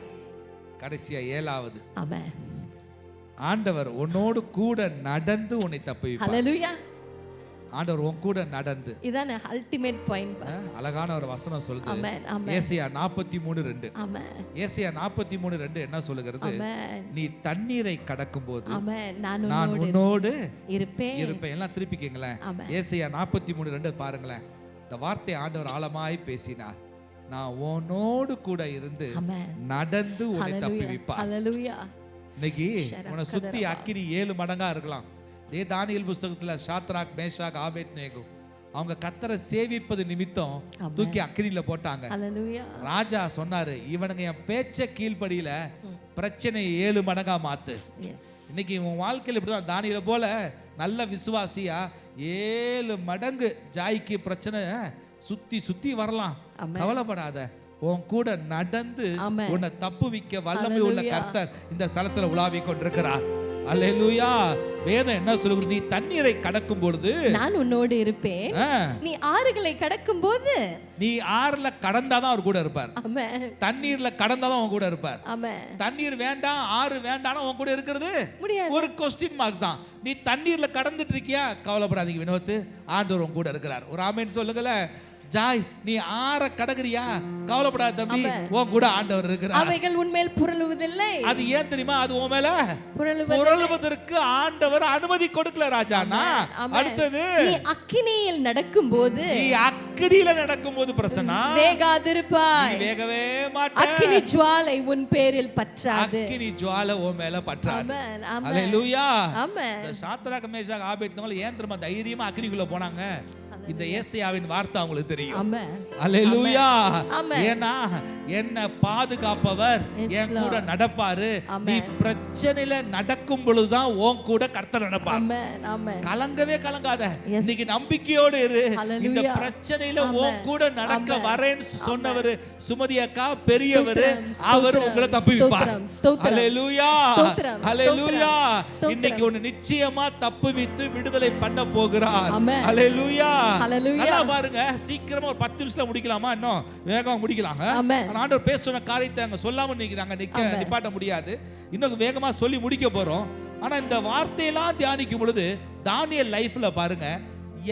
கடைசியா 7வது, ஆமென், ஆண்டவர் உன்னோடு கூட நடந்து உன்னை தப்புவிப்பார். அல்லேலூயா. ஆண்டவர் உன் கூட நடந்து. இதானே அல்டிமேட் பாயிண்ட். அழகான ஒரு வசனம் சொல்லுது. ஆமென், ஆமென். ஏசாயா 43:2. ஆமென். ஏசாயா 43:2 என்ன சொல்லுகிறது? ஆமென். நீ தண்ணீரை கடக்கும்போது ஆமென், நான் உன்னோடு இருப்பேன். எல்லாம் திருப்பிக்கீங்களேன். ஏசாயா 43:2 பாருங்களேன். இந்த வார்த்தை ஆண்டவர் ஆழமாய் பேசினார். நான் உன்னோடு கூட இருந்து நடந்து உன்னை தப்புவிப்பார். அல்லேலூயா. இன்னைக்கு உன்னை சுத்தி அக்கினி 7 மடங்கா இருக்கலாம். இதே தானியேல் புத்தகத்துல சாத்ராக், மேஷாக், ஆபேத்நேகோ அவங்க கர்த்தரை சேவிப்பது நிமித்தம் தூக்கி அக்கினியில போட்டாங்க. ராஜா சொன்னாரு, இவனுங்க என் பேச்ச கீழ்படியில பிரச்சனை 7 மடங்கா மாத்து. இன்னைக்கு உன் வாழ்க்கையில் இப்படிதான் தானியேலை போல நல்ல விசுவாசியா 7 மடங்கு ஜாய்க்கு பிரச்சனை சுத்தி வரலாம். கவலைப்படாத, உன் கூட நடந்து உன்னை தப்புவிக்க வல்லமை உள்ள கர்த்தர் இந்த ஸ்தலத்துல உலாவிக் கொண்டிருக்கிறார். அல்லேலூயா. வேதம் என்ன சொல்லுது? நீ தண்ணீரை கடக்கும் பொழுது நான் உன்னோடு இருப்பேன். நீ ஆறுகளை கடக்கும் போது, நீ ஆறுல கடந்தாதான் அவர் கூட இருப்பார். தண்ணீர்ல கடந்தாதான் அவன் கூட இருப்பார். தண்ணீர் வேண்டாம், ஆறு வேண்டாம், அவன் கூட இருக்கிறது ஒரு கொஸ்டின் மார்க் தான். நீ தண்ணீர்ல கடந்துட்டு இருக்கியா? கவலைப்படாதீங்க வினோத், ஆண்டவர் உன் கூட இருக்கிறார். ஒரு ஆமென் சொல்லுங்களேன். ஜாய், நீ ஆற கடக்குறியா? கவலைப்படாத தம்பி, உன் கூட ஆண்டவர் இருக்கிறார். அவைகள் உன்மேல் புரளுவதில்லை. அது ஏன் தெரியுமா? அது உன் மேல புரளுவதற்கு ஆண்டவர் அனுமதி கொடுக்கல ராஜானா. அடுத்தது, நீ அக்கினியில் நடக்கும்போது, நீ அக்கினியில நடக்கும்போது பிரசன்னா வேகாதிருப்பாய். நீ வேகவே மாட்டாய். அக்கினி ஜுவாலை உன் பேரில் பற்றாது. அக்கினி ஜுவாலை உன் மேல பற்றாது. அல்லேலூயா. ஆமென். சாத்ராக், மேஷாக், ஆபேத்நேகோ ஏன் தெரியுமா தைரியமா அக்கினிக்குள்ள போனாங்க? இந்த ஏசாயாவின் வார்த்தை அவங்களுக்கு தெரியும். ஆமென். அல்லேலூயா. ஆமென். ஏன்னா என்ன பாதுகாப்பவர் என் கூட நடப்பாரு. நீ பிரச்சனையில நடக்கும் பொழுதுதான் உன் கூட கர்த்தர் நடப்பார். ஆமென். ஆமென். கலங்கவே கலங்காத. இன்னைக்கு நம்பிக்கையோடு இரு. இந்த பிரச்சனையில உன் கூட நடக்க வரேன்னு சொன்னவர் சுமதி அக்கா பெரியவர், அவர் உங்களை தப்புவிப்பார். அல்லேலூயா. அல்லேலூயா. இன்னைக்கு ஒன்னு நிச்சயமா தப்புவித்து விடுதலை பண்ண போகிறார். அல்லேலூயா. நல்லா பாருங்க, சீக்கிரமா ஒரு 10 நிமிஷத்துல முடிக்கலாமா? இன்னும் வேகமா முடிக்கலாம். ஆண்டவர் பேச சொன்ன காரியத்தை அங்க சொல்லாம நாங்க நிப்பாட்ட முடியாது. இன்னும் வேகமா சொல்லி முடிக்க போறோம். ஆனா இந்த வார்த்தையெல்லாம் தியானிக்கும் பொழுது தானியேல் லைஃப்ல பாருங்க,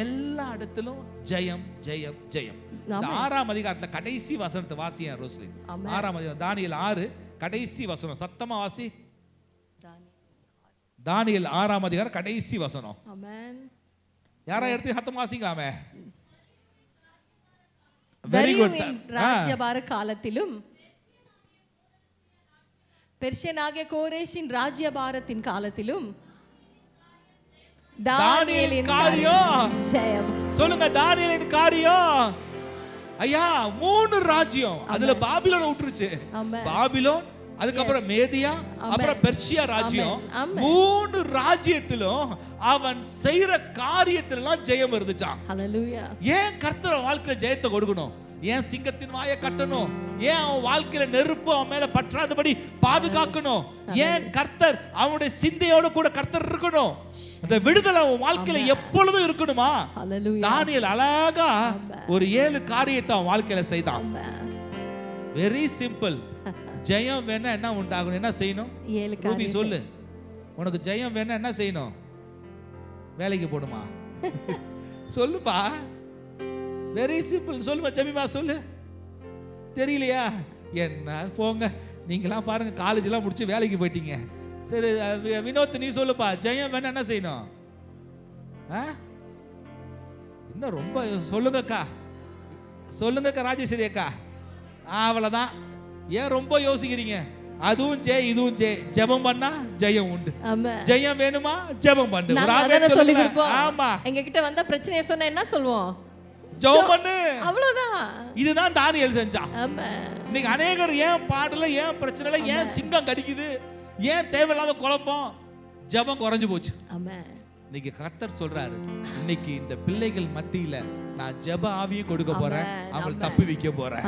எல்லா இடத்திலும் ஜெயம் ஜெயம் ஜெயம். இந்த 6ஆம் அதிகாரத்துல கடைசி வசனத்தை வாசியா ரோஸ்லின். 6ஆம் அதிகாரம் தானியேல் 6 கடைசி வசனம். சத்தமா வாசி. தானியேல் 6ஆம் அதிகாரம் கடைசி வசனம். ஆமென். யாரா எடுத்து சத்தமா வாசிக்கலாமே. தரியுவின் ராஜ்யபார காலத்திலும் பெர்ஷியனாகிய கோரேஷின் ராஜ்யபாரத்தின் காலத்திலும் தானியேலின் காரியம் ஜெயம். சொல்லுங்க, தானியேலின் காரியம். ஐயா 3 ராஜ்யம், அதுல பாபிலோன் விட்டுருச்சு. பாபிலோன், அதுக்கப்புறம் மேதியா, அப்புறம் பெர்ஷியா ராஜ்யம். 3 ராஜ்யத்திலும் அவன் செய்யற காரியத்திலாம் ஜெயம் இருந்துச்சான். ஹல்லேலூயா. ஏன் கர்த்தர் வாழ்க்கையில ஜெயத்தை கொடுக்கணும்? ஏன் சிங்கத்தின் வாயை கட்டணும்? ஏன் அவன் வாழ்க்கையில நெருப்பு அவன் மேல பற்றாதபடி பாதுகாக்கணும்? ஏன் கர்த்தர் அவனுடைய சிந்தையோட கூட கர்த்தர் இருக்கணும்? அந்த விடுதலை அவன் வாழ்க்கையில எப்பொழுதும் இருக்கணுமா? தானியேல் அழகா ஒரு 7 காரியத்தை அவன் வாழ்க்கையில செய்தான். Very simple. ஜெயம் வேணா என்ன உண்டாகணும்? என்ன செய்யணும்? 7 காரியம் சொல்லு. உனக்கு ஜெயம் வேணா என்ன செய்யணும்? வேலைக்கு போடுமா? சொல்லுப்பா. Very simple. சொல்லுமா ஜெமிமா, சொல்லு. தெரியலையா? என்ன போங்க, நீங்களாம் பாருங்க காலேஜ் எல்லாம் முடிச்சு வேலைக்கு போயிட்டீங்க. சரி வினோத், நீ சொல்லுப்பா. ஜெயம் வேணா என்ன செய்யணும்? இன்னும் ரொம்ப சொல்லுங்கக்கா, சொல்லுங்கக்கா ராஜேஸ்வரி அக்கா. அவ்வளவுதான். ஏன் ரொம்ப யோசிக்கிறீங்க? அதுவும் ஜெய் இதுவும் ஜெய். ஜெபம் பண்ணா ஜெயம் உண்டு. ஜெயம் வேணுமா? ஜெபம் பண்ணு. ஆமா, எங்க கிட்ட வந்த பிரச்சனையை சொன்னா என்ன சொல்வோம்? ஜெபம் பண்ணு. அவ்வளவுதான். இதுதான் தானியேல் செஞ்சான். இன்னைக்கு அநேகர் ஏன் பாடல, ஏன் பிரச்சனைல, ஏன் சிங்கம் கடிக்குது, ஏன் தேவையில்லாத குழப்பம்? ஜெபம் குறைஞ்சு போச்சு. இன்னைக்கு கர்த்தர் சொல்றாரு, இன்னைக்கு இந்த பிள்ளைகள் மத்தியில நான் ஜெப ஆவியும் கொடுக்க போறேன், அவங்களை தப்பி வைக்க போறேன்.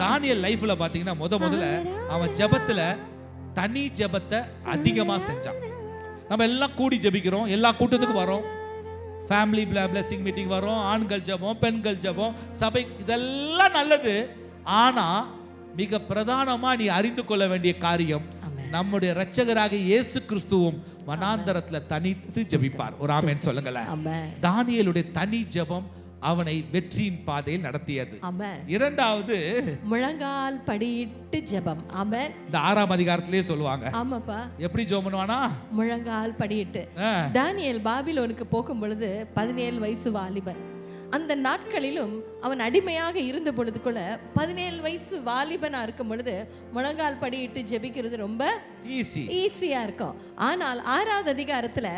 தானியேல் லைஃப்ல பாத்தீங்கன்னா முதல்ல அவன் ஜெபத்துல தனி ஜெபத்தை அதிகமா செஞ்சான். நம்ம எல்லாம் கூடி ஜெபிக்கிறோம், எல்லா கூட்டத்துக்கும் வரோம், ஃபேமிலி பிளஸிங் மீட்டிங் வரோம், ஆண்கள் ஜெபம், பெண்கள் ஜெபம், சபை, இதெல்லாம் நல்லது. ஆனா மிக பிரதானமா நீ அறிந்து கொள்ள வேண்டிய காரியம், நம்முடைய இரட்சகராக இயேசு கிறிஸ்துவும் வனாந்தரத்துல தனித்து ஜெபிப்பார். ஒரு ஆமென் சொல்லுங்களேன். தானியேலுடைய தனி ஜெபம் அவனை வெற்றியின் பாதையில் நடத்தியது. இரண்டாவது முழங்கால் படியிட்டு ஜெபம். ஆமென். இந்த 6ஆம் அதிகாரத்திலே சொல்லுவாங்க. ஆமாப்பா. எப்படி ஜெபம் பண்ணுவானா? முழங்கால் படியிட்டு. தானியேல் பாபிலோனுக்கு போகும் பொழுது 17 வயசு வாலிபன். அந்த நாட்களிலும் அவன் அடிமையாக இருந்த பொழுது கூட 17 வயசு வாலிபனா இருக்கும் பொழுது முழங்கால் படியிட்டு ஜெபிக்கிறது ரொம்ப ஈஸியா இருக்கும். ஆனால் 6ஆவது அதிகாரத்துல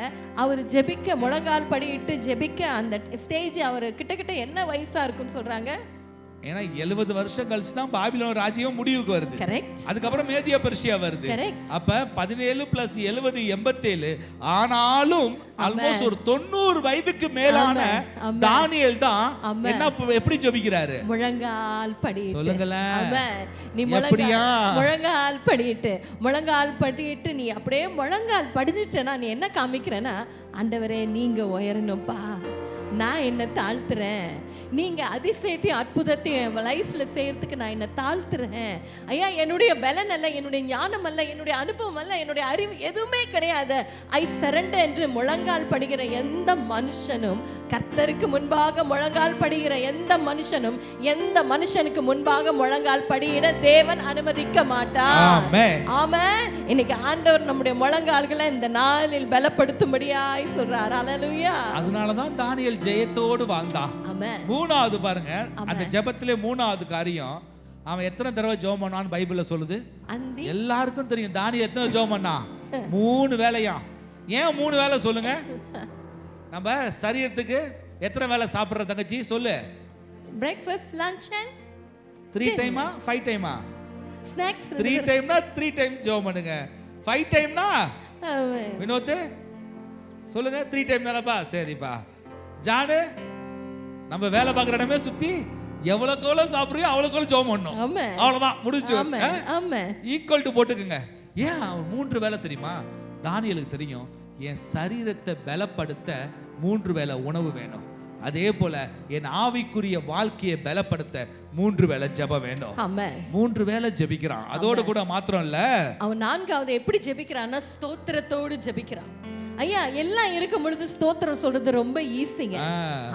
அவர் ஜெபிக்க, முழங்கால் படியிட்டு ஜெபிக்க அந்த ஸ்டேஜ் அவர் கிட்ட என்ன வயசா இருக்குன்னு சொல்றாங்க? ஏன்னா 70 வருஷம் கழிச்சு தான் பாபிலோன் ராஜ்யம் முடிவுக்கு வருது. அதுக்கப்புறம் மேதியா பெர்ஷியா வருது. அப்ப 17 + 70 87. ஆனாலும் ஆல்மோஸ்ட் ஒரு 90 வயதுக்கு மேலான தானியேல் தான் என்ன எப்படி ஜெபிக்கிறாரு? முழங்கால் படியிட்டு. சொல்லுங்களேன். நீ முழங்கால் படியிட்டு, முழங்கால் படியிட்டு நீ அப்படியே முழங்கால் படிச்சிட்டேன்னா நீ என்ன காமிக்கிறேன்னா, ஆண்டவரே நீங்க உயரணும்ப்பா, நான் என்ன தாழ்த்துறேன், நீங்க அதிசயத்தையும் அற்புதத்தையும் என் லைஃப்ல செய்யறதுக்கு நான் என்ன தாழ்த்துறேன் ஐயா. என்னுடைய பலன் அல்ல, என்னுடைய ஞானம் அல்ல, என்னுடைய அனுபவம் அல்ல, என்னுடைய அறிவு எதுவுமே கிடையாது. ஐ சரண்டர் என்று முழங்கால் படுகிற எந்த மனுஷனும், கர்த்தருக்கு முன்பாக முழங்கால் படுகிற எந்த மனுஷனும், எந்த மனுஷனுக்கு முன்பாக முழங்கால் படியிட தேவன் அனுமதிக்க மாட்டார். ஆமென். இன்னைக்கு ஆண்டவர் நம்முடைய முழங்கால்களை இந்த நாளில் பலப்படுத்தும்படியாய் சொல்றார். அல்லேலூயா. அதனாலதான் தானியேல் ஜெயத்தோடு வாழ்ந்தான். மூணாவது பாருங்க, அந்த ஜெபத்திலே மூணாவது காரியம், அவன் எத்தனை தடவை ஜெபம் பண்ணான்னு பைபிள்ல சொல்லுது. எல்லாருக்கும் தெரியும் தானியேல் எத்தனை ஜெபம் பண்ணா? 3 வேளையா. ஏன் 3 வேளை சொல்லுங்க? நம்ம சரீரத்துக்கு எத்தனை வேளை சாப்பிடுற தங்கச்சி சொல்லு? பிரேக்ஃபாஸ்ட், லஞ்ச் அண்ட் 3 டைமா 5 டைமா? ஸ்நாக்ஸ். 3 டைம்னா 3 டைம் ஜெபம் பண்ணுங்க. 5 டைம்னா வினோத் சொல்லுங்க. 3 டைம் தானப்பா? சரிப்பா. ஜானு, நம்ம வேலை பார்க்குற இடமே சுத்தி எவ்வளோக்கு எவ்வளோ சாப்பிடுறியோ அவ்வளோக்கு ஜெபம் பண்ணணும். அவ்வளோதான், முடிஞ்சு. ஈக்குவல் டு போட்டுக்குங்க. ஏன் அவன் 3 வேலை தெரியுமா? தானியேலுக்கு தெரியும், என் சரீரத்தை பலப்படுத்த 3 வேளை உணவு வேணும். அதே போல என் ஆவிக்குரிய வாழ்க்கையை பலப்படுத்த 3 வேளை ஜெபம் வேணும். 3 வேளை ஜெபிக்கிறான். அதோட கூட மாத்திரம் இல்ல, அவன் 4வது எப்படி ஜெபிக்கிறான்னா ஸ்தோத்திரத்தோடு ஜெபிக்கிறான். ஐயா, எல்லாம் இருக்கும் பொழுது ஸ்தோத்திரம் சொல்றது ரொம்ப ஈஸிங்க.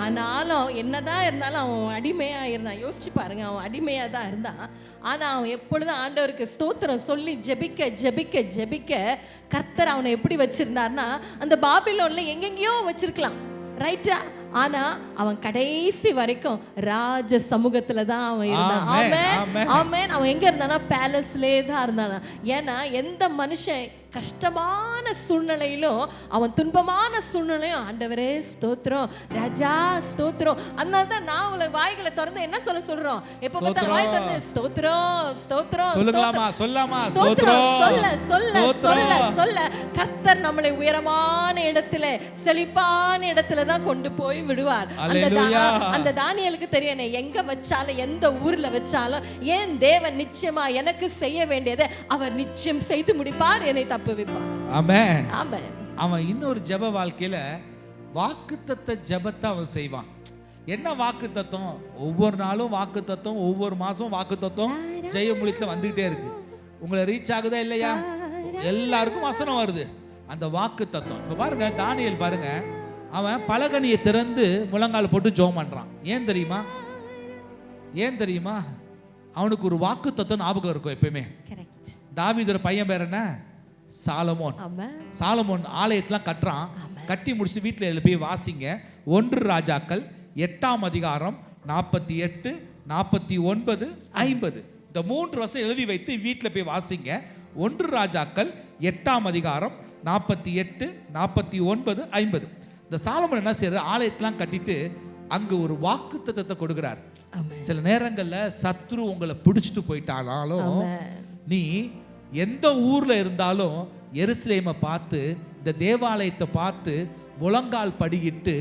ஆனாலும் என்னதான் இருந்தாலும் அவன் அடிமையா இருந்தான். யோசிச்சு பாருங்க, அவன் அடிமையா தான் இருந்தான். ஆனா அவன் எப்பொழுதும் ஆண்டவருக்கு ஸ்தோத்திரம் சொல்லி ஜெபிக்க ஜெபிக்க ஜெபிக்க கர்த்தர் அவனை எப்படி வச்சிருந்தார்னா, அந்த பாபிலோன்ல எங்கெங்கயோ வச்சிருக்கலாம், ரைட்டா? ஆனா அவன் கடைசி வரைக்கும் ராஜ சமூகத்துல தான் அவன் இருந்தான். ஆமென். அவன் எங்க இருந்தானா? பேலஸ்லே தான் இருந்தானா. ஏன்னா எந்த மனுஷன் கஷ்டமான சூழ்நிலையிலும், அவன் துன்பமான சூழ்நிலையும், ஆண்டவரே ஸ்தோத்திரம், ராஜா ஸ்தோத்திரம். அதனால தான் நான் உங்களை வாய்களை திறந்து என்ன சொல்றோம்? எப்ப பார்த்தாலும் வாய் திறந்து ஸ்தோத்திரம் ஸ்தோத்திரம் ஸ்தோத்திரம் சொல்ல சொல்ல சொல்ல சொல்ல கர்த்தர் நம்மளை உயரமான இடத்துல, செழிப்பான இடத்துல தான் கொண்டு போய் விடுவார். அந்த தானியேலுக்கு தெரியும், எங்க வச்சாலும் எந்த ஊர்ல வச்சாலும் என் தேவன் நிச்சயமா எனக்கு செய்ய வேண்டியதை அவர் நிச்சயம் செய்து முடிப்பார், என்னை தப்புவிப்பார். ஆமென். ஆமென். அவன் இன்னொரு ஜெப வாழ்க்கையில வாக்குத்தத்த ஜெபத்தை அவன் செய்வான். என்ன வாக்குத்தத்தம்? ஒவ்வொரு நாளும் வாக்குத்தத்தம், ஒவ்வொரு மாசம் வாக்குத்தத்தம் ஜெயமொழித்துல வந்துகிட்டே இருக்கு. உங்களை ரீச் ஆகுதா இல்லையா? எல்லாருக்கும் வசனம் வருது. அந்த வாக்குத்தத்தம் இப்ப பாருங்க, தானியேல் பாருங்க, அவன் பலகனியை திறந்து முழங்கால் போட்டு ஜெபம் பண்றான். ஏன் தெரியுமா? அவனுக்கு ஒரு வாக்குத்தத்தம் ஞாபகம் இருக்கும் எப்பயுமே. தாவீதோட பையன் பேர் என்ன? சாலமோன் ஆலயத்தெல்லாம் கட்டுறான். கட்டி முடிச்சு வீட்டில் எழுப்பி வாசிங்க. 1 ராஜாக்கள் 8ஆம் அதிகாரம் 48, 49, 50. இந்த 3 வருஷம் எழுதி வைத்து வீட்டில் போய் வாசிங்க. 1 ராஜாக்கள் 8ஆம் அதிகாரம் 48, 49, 50. இந்த சாலமோன் என்ன செய்யறாரு? ஆலயத்தெல்லாம் கட்டிட்டு அங்க ஒரு வாக்குத்தத்தத்தை கொடுக்கிறார். சில நேரங்கள்ல சத்ரு உங்களை பிடிச்சிட்டு போயிட்டாலும், நீ எந்த ஊர்ல இருந்தாலும் எருசலேமை பார்த்து, இந்த தேவாலயத்தை பார்த்து முழங்கால் படியிட்டு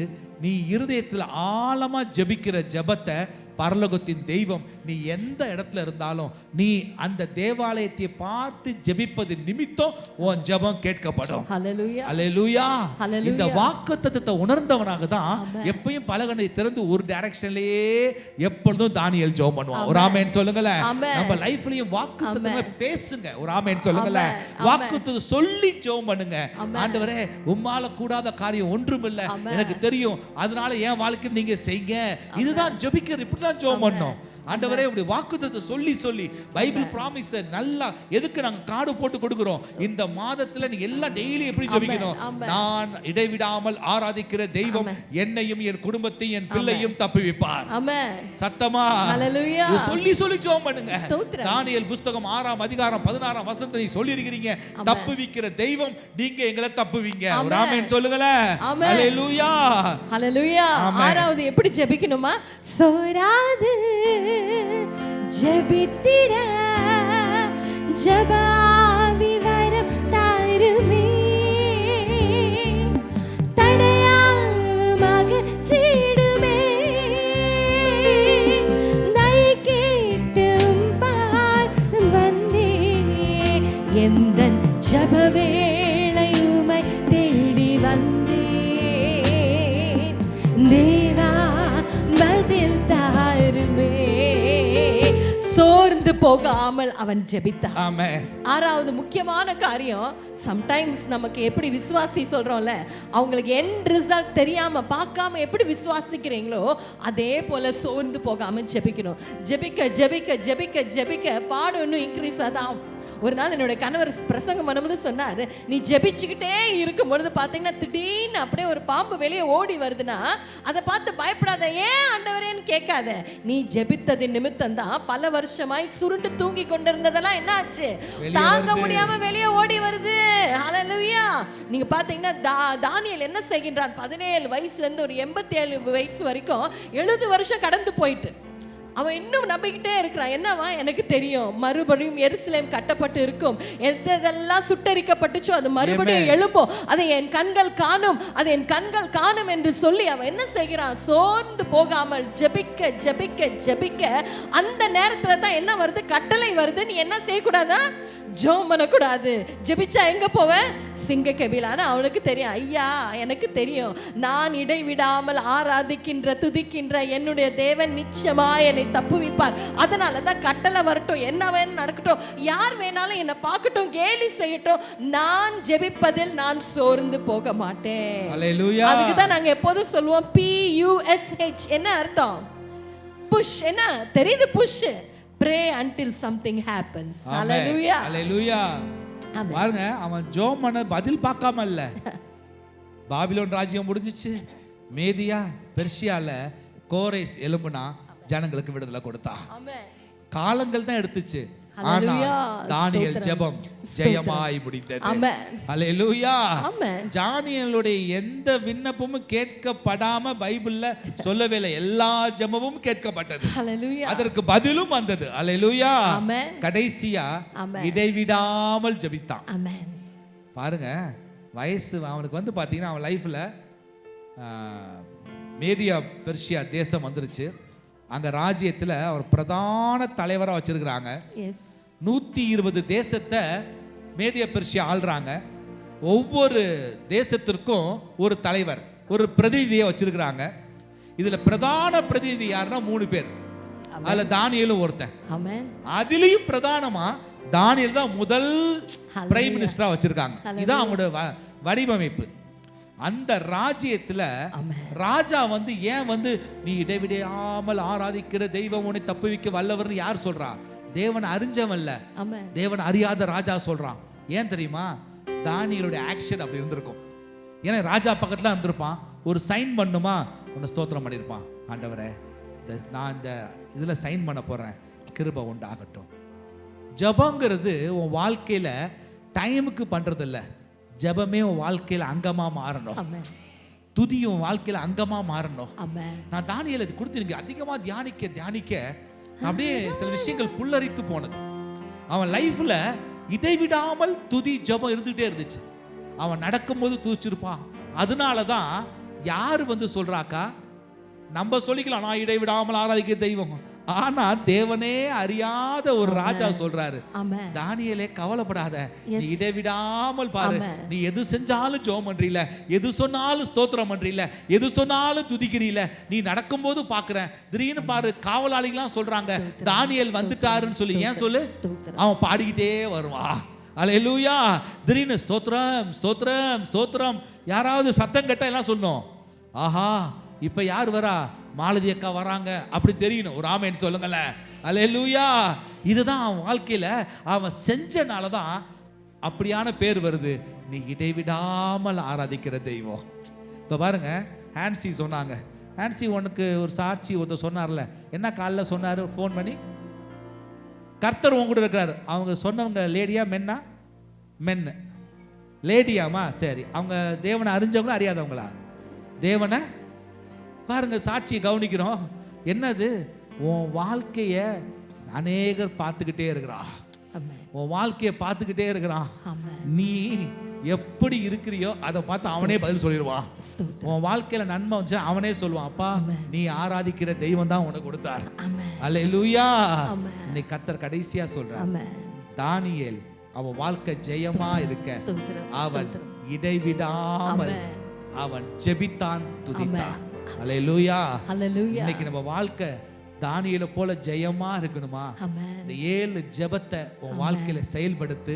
நீ இருதயத்தில் ஆழமா ஜெபிக்கிற ஜெபத்தை பரலோகத்தின் தெய்வம், நீ எந்த இடத்துல இருந்தாலும் நீ அந்த தேவாலயத்தை பார்த்து ஜெபிப்பது நிமித்தம் உன் ஜெபம் கேட்கப்படும். ஹல்லேலூயா. இந்த வாக்குத்தத்தத்தை உணர்ந்தவனாக தான் எப்பயும் பலகனை திறந்து ஒரு டைரக்ஷன்லயே எப்பொழுதும் தானியேல் ஜெபம் பண்ணுவான். ஒரு ஆமென் சொல்லுங்களேன். நம்ம லைஃப்லயும் வாக்குத்தத்தத்தை பேசுங்க. ஒரு ஆமென் சொல்லுங்களேன். வாக்குத்தத்தத்தை சொல்லி ஜெபம் பண்ணுங்க. ஆண்டவரே, உம்மால கூடாத காரியம் ஒன்றுமில்லை, எனக்கு தெரியும், அதனால என் வாழ்க்கையில் நீங்க செய்யுங்க. இதுதான் ஜெபிக்கிறது. இப்படிதான் ஜெபம் பண்ணோம். ஆண்டவரே, உடைய வாக்குத்தத்தத்தை சொல்லி சொல்லி பைபிள் ப்ராமிஸ் நல்லா எதுக்கு நாங்க கார்டு போட்டு கொடுக்கிறோம்? இந்த மாதத்துல நீங்க எல்லாம் டெய்லி எப்படி ஜெபிக்கணும்? நான் இடைவிடாமல் ஆராதிக்கிற தெய்வம் என்னையும் என் குடும்பத்தையும் என் பிள்ளையும் தப்புவிப்பார். சத்தமா சொல்லி சொல்லி ஜெபம் பண்ணுங்க. தானியேல் புத்தகம் 6ஆம் அதிகாரம் 16ஆம் வசனத்தை நீங்க சொல்லி இருக்கிறீங்க, தப்புவிக்கிற தெய்வம் நீங்க எங்களை தப்புவீங்க. ஒரு ஆமென் சொல்லுங்களேன். ஹல்லேலூயா. ஹல்லேலூயா. 6வது எப்படி ஜெபிக்கணுமா? சோராது ஜெபித்திட ஜெபாவி வரம் தாருமே, தடையாமாக சீடுமே, தை கேட்டும் பார்த்து வந்தே, எந்தன் ஜெப வேளை உமை தேடி வந்தே, தேவா பதில் தாருமே. சோர்ந்து போகாமல் அவன் ஜெபித்தான். ஆமென். 6வது முக்கியமான காரியம், சம்டைம்ஸ் நமக்கு எப்படி விசுவாசி சொல்றோம்ல, அவங்களுக்கு எண்ட் ரிசல்ட் தெரியாம பார்க்காம எப்படி விசுவாசிக்கிறீங்களோ அதே போல சோர்ந்து போகாம ஜெபிக்கணும். ஜெபிக்க ஜெபிக்க ஜெபிக்க ஜெபிக்க பாடம் இன்னும் இன்க்ரீஸ் ஆகும். ஒரு நாள் என்னோட கணவர் பிரசங்கம் பண்ணும்போது சொன்னார், நீ ஜெபிச்சுக்கிட்டே இருக்கும் பொழுது பார்த்தீங்கன்னா திடீர்னு அப்படியே ஒரு பாம்பு வெளியே ஓடி வருதுன்னா அதை பார்த்து பயப்படாத, ஏன் ஆண்டவரேன்னு கேட்காத. நீ ஜெபித்ததின் நிமித்தம் தான் பல வருஷமாய் சுருண்டு தூங்கி கொண்டிருந்ததெல்லாம் என்ன ஆச்சு, தாங்க முடியாம வெளியே ஓடி வருது. ஹல்லேலூயா. நீங்க பார்த்தீங்கன்னா தானியேல் என்ன செய்கின்றான், 17 வயசுல இருந்து ஒரு 87 வயசு வரைக்கும் 70 வருஷம் கடந்து போயிட்டு அவன் இன்னும் நம்பிக்கிட்டே இருக்கிறான். என்னவா, எனக்கு தெரியும் மறுபடியும் எருசலேம் கட்டப்பட்டு இருக்கும், எதெல்லாம் சுட்டரிக்கப்பட்டுச்சோ அது மறுபடியும் எழும்பும், அதை என் கண்கள் காணும், அதை என் கண்கள் காணும் என்று சொல்லி அவன் என்ன செய்கிறான், சோர்ந்து போகாமல் ஜெபிக்க ஜெபிக்க ஜெபிக்க அந்த நேரத்துல தான் என்ன வருது, கட்டளை வருது, நீ என்ன செய்யக்கூடாதா, ஜெபம் பண்ணக்கூடாது. ஜெபிச்சா எங்க போவ, சிங்க கெபிலான. அவனுக்கு தெரியும், ஐயா எனக்கு தெரியும், நான் இடைவிடாமல் ஆராதிக்கின்ற துதிக்கின்ற என்னுடைய தேவன் நிச்சயமாய் என்னை தப்புவிப்பார். அதனால தான் கட்டளை வரட்டும், என்ன வேணும் நடக்கட்டும், யார் வேணாலும் என்னை பார்க்கட்டும், கேலி செய்யட்டும், நான் ஜெபிப்பதில் நான் சோர்ந்து போக மாட்டேன். அதுக்கு தான் நாங்க எப்போதும் சொல்லுவோம் PUSH. என்ன அர்த்தம், புஷ். என்ன தெரியுது, push. Pray until something happens. Hallelujah. Hallelujah. பாருங்க, அவன் ஜெபம் பண்ண பதில் பார்க்காம இல்ல. பாபிலோன் ராஜ்யம் முடிஞ்சிச்சு, மேதியா பெர்ஷியால கோரேஸ் எலும்புனா ஜனங்களுக்கு விடுதலை கொடுத்தா. காலங்கள் தான் எடுத்துச்சு, ஆனா தானியேல் ஜெபம் ஜெயமாய் முடிந்தது. ஹல்லேலூயா. தானியேலுடைய எந்த விண்ணப்பமும் கேட்கப்படாம பைபிள்ல சொல்லவே இல்லை, எல்லா ஜெபமும் கேட்கப்பட்டது, அதற்கு பதிலும் வந்தது. ஹல்லேலூயா. கடைசியா இடைவிடாமல் ஜெபித்தான். பாருங்க, வயசு அவனுக்கு வந்து பாத்தீங்கன்னா அவன் லைஃப்ல மேதியா பெர்ஷியா தேசம் வந்துருச்சு. அங்க ராஜ்யத்துல அவர் பிரதான தலைவரா வச்சிருக்கிறாங்க. 120 தேசத்தை மேதியா பெர்ஷியா ஆள்றாங்க. ஒவ்வொரு தேசத்திற்கும் ஒரு தலைவர், ஒரு பிரதிநிதியை வச்சிருக்கிறாங்க. இதுல பிரதான பிரதிநிதி யாருன்னா 3 பேர். அதுல தானியேலும் ஒருத்தன். அதுலயும் பிரதானமா தானியேல் தான் முதல் பிரைம் மினிஸ்டரா வச்சிருக்காங்க. இதான் அவங்களோட வடிவமைப்பு. அந்த ராஜ்யத்துல ராஜா வந்து ஏன் வந்து நீ இடைவிடாமல் ஆராதிக்கிற தெய்வம் உன்னை தப்புவிக்க வல்லவர்னு யார் சொல்றா, தேவன் அறிஞ்சவன்ல, தேவன் அறியாத ராஜா சொல்றான். ஏன் தெரியுமா, தானியேலுடைய ஆக்ஷன் அப்படி இருந்திருக்கும். ஏன்னா ராஜா பக்கத்துல இருந்திருப்பான், ஒரு சைன் பண்ணுமா உன்னை ஸ்தோத்திரம் பண்ணியிருப்பான், ஆண்டவரே நான் இந்த இதுல சைன் பண்ண போறேன், கிருபை உண்டாகட்டும். ஜபங்கிறது உன் வாழ்க்கையில டைமுக்கு பண்றது இல்ல, ஜபமே உன் வாழ்க்கையில அங்கமா மாறணும். துதியும் வாழ்க்கையில அங்கமா மாறணும். நான் தானியேலை குறித்து நீங்க அதிகமா தியானிக்க அப்படியே சில விஷயங்கள் புல்லரித்து போனது. அவன் லைஃப்ல இடைவிடாமல் துதி ஜபம் இருந்துகிட்டே இருந்துச்சு. அவன் நடக்கும்போது துதிச்சிருப்பான். அதனாலதான் யாரு வந்து சொல்றாக்கா, நம்ம சொல்லிக்கலாம் நான் இடைவிடாமல் ஆராதிக்கிற தெய்வம், ஆனா தேவனே அறியாத ஒரு ராஜா சொல்றாரு, தானியேலே கவலைப்படாத, நீ இடைவிடாமல் பாரு, நீ எது செஞ்சாலும் ஜெபம் பண்றீல, எது சொன்னாலும் ஸ்தோத்திரம் பண்றீல, எது சொன்னாலும் துதிக்கிறீல, நீ நடக்கும்போது பாக்குறேன். திடீர்னு பாரு, காவலாளிகளாம் சொல்றாங்க தானியேல் வந்துட்டாருன்னு சொல்லி. ஏன் சொல்லு, அவன் பாடிக்கிட்டே வருவான். அல்லேலூயா. திடீர்னு ஸ்தோத்திரம் ஸ்தோத்திரம் ஸ்தோத்திரம், யாராவது சத்தம் கேட்டா எல்லாம் சொல்லணும், ஆஹா இப்ப யார் வரா, மாலதி அக்கா வராங்க அப்படி தெரியணும். ஒரு ஆமென் சொல்லுங்கல்ல. அல்லேலூயா. இதுதான் அவன் வாழ்க்கையில அவன் செஞ்சனால தான் அப்படியான பேர் வருது, நீ இடைவிடாமல் ஆராதிக்கிற தெய்வம். இப்போ பாருங்க, ஹான்சி சொன்னாங்க, ஹான்சி உனக்கு ஒரு சாட்சி ஒருத்தர் சொன்னார்ல, என்ன காலைல சொன்னார் ஃபோன் பண்ணி, கர்த்தர் உங்க கூட இருக்காரு. அவங்க சொன்னவங்க லேடியா மென்னா, மென்னு லேடியாமா, சரி. அவங்க தேவனை அறிஞ்சவங்களா அறியாதவங்களா, தேவனை பாருங்க, சாட்சியை கவனிக்கிறோம். என்னது, உன் வாழ்க்கைய அநேகர் பார்த்துக்கிட்டே இருக்கிறான், உன் வாழ்க்கைய பார்த்துக்கிட்டே இருக்கிறான். நீ எப்படி இருக்கிறியோ அதை பார்த்து அவனே பதில் சொல்லிடுவான். உன் வாழ்க்கையில நன்மை வந்து அவனே சொல்லுவான், அப்பா நீ ஆராதிக்கிற தெய்வம் தான் உனக்கு கொடுத்தார். அல்லேலூயா. இன்னைக்கு கர்த்தர் கடைசியா சொல்றார், தானியேல் அவன் வாழ்க்கை ஜெயமா இருக்க அவன் இடைவிடாமல் அவன் ஜெபித்தான், துதித்தான். அல்லேலூயா. இன்னைக்கு நம்ம வாழ்க்கை தானியேலை போல ஜெயமா இருக்கணுமா, இந்த 7 ஜெபத்தை உன் வாழ்க்கையில செயல்படுத்து.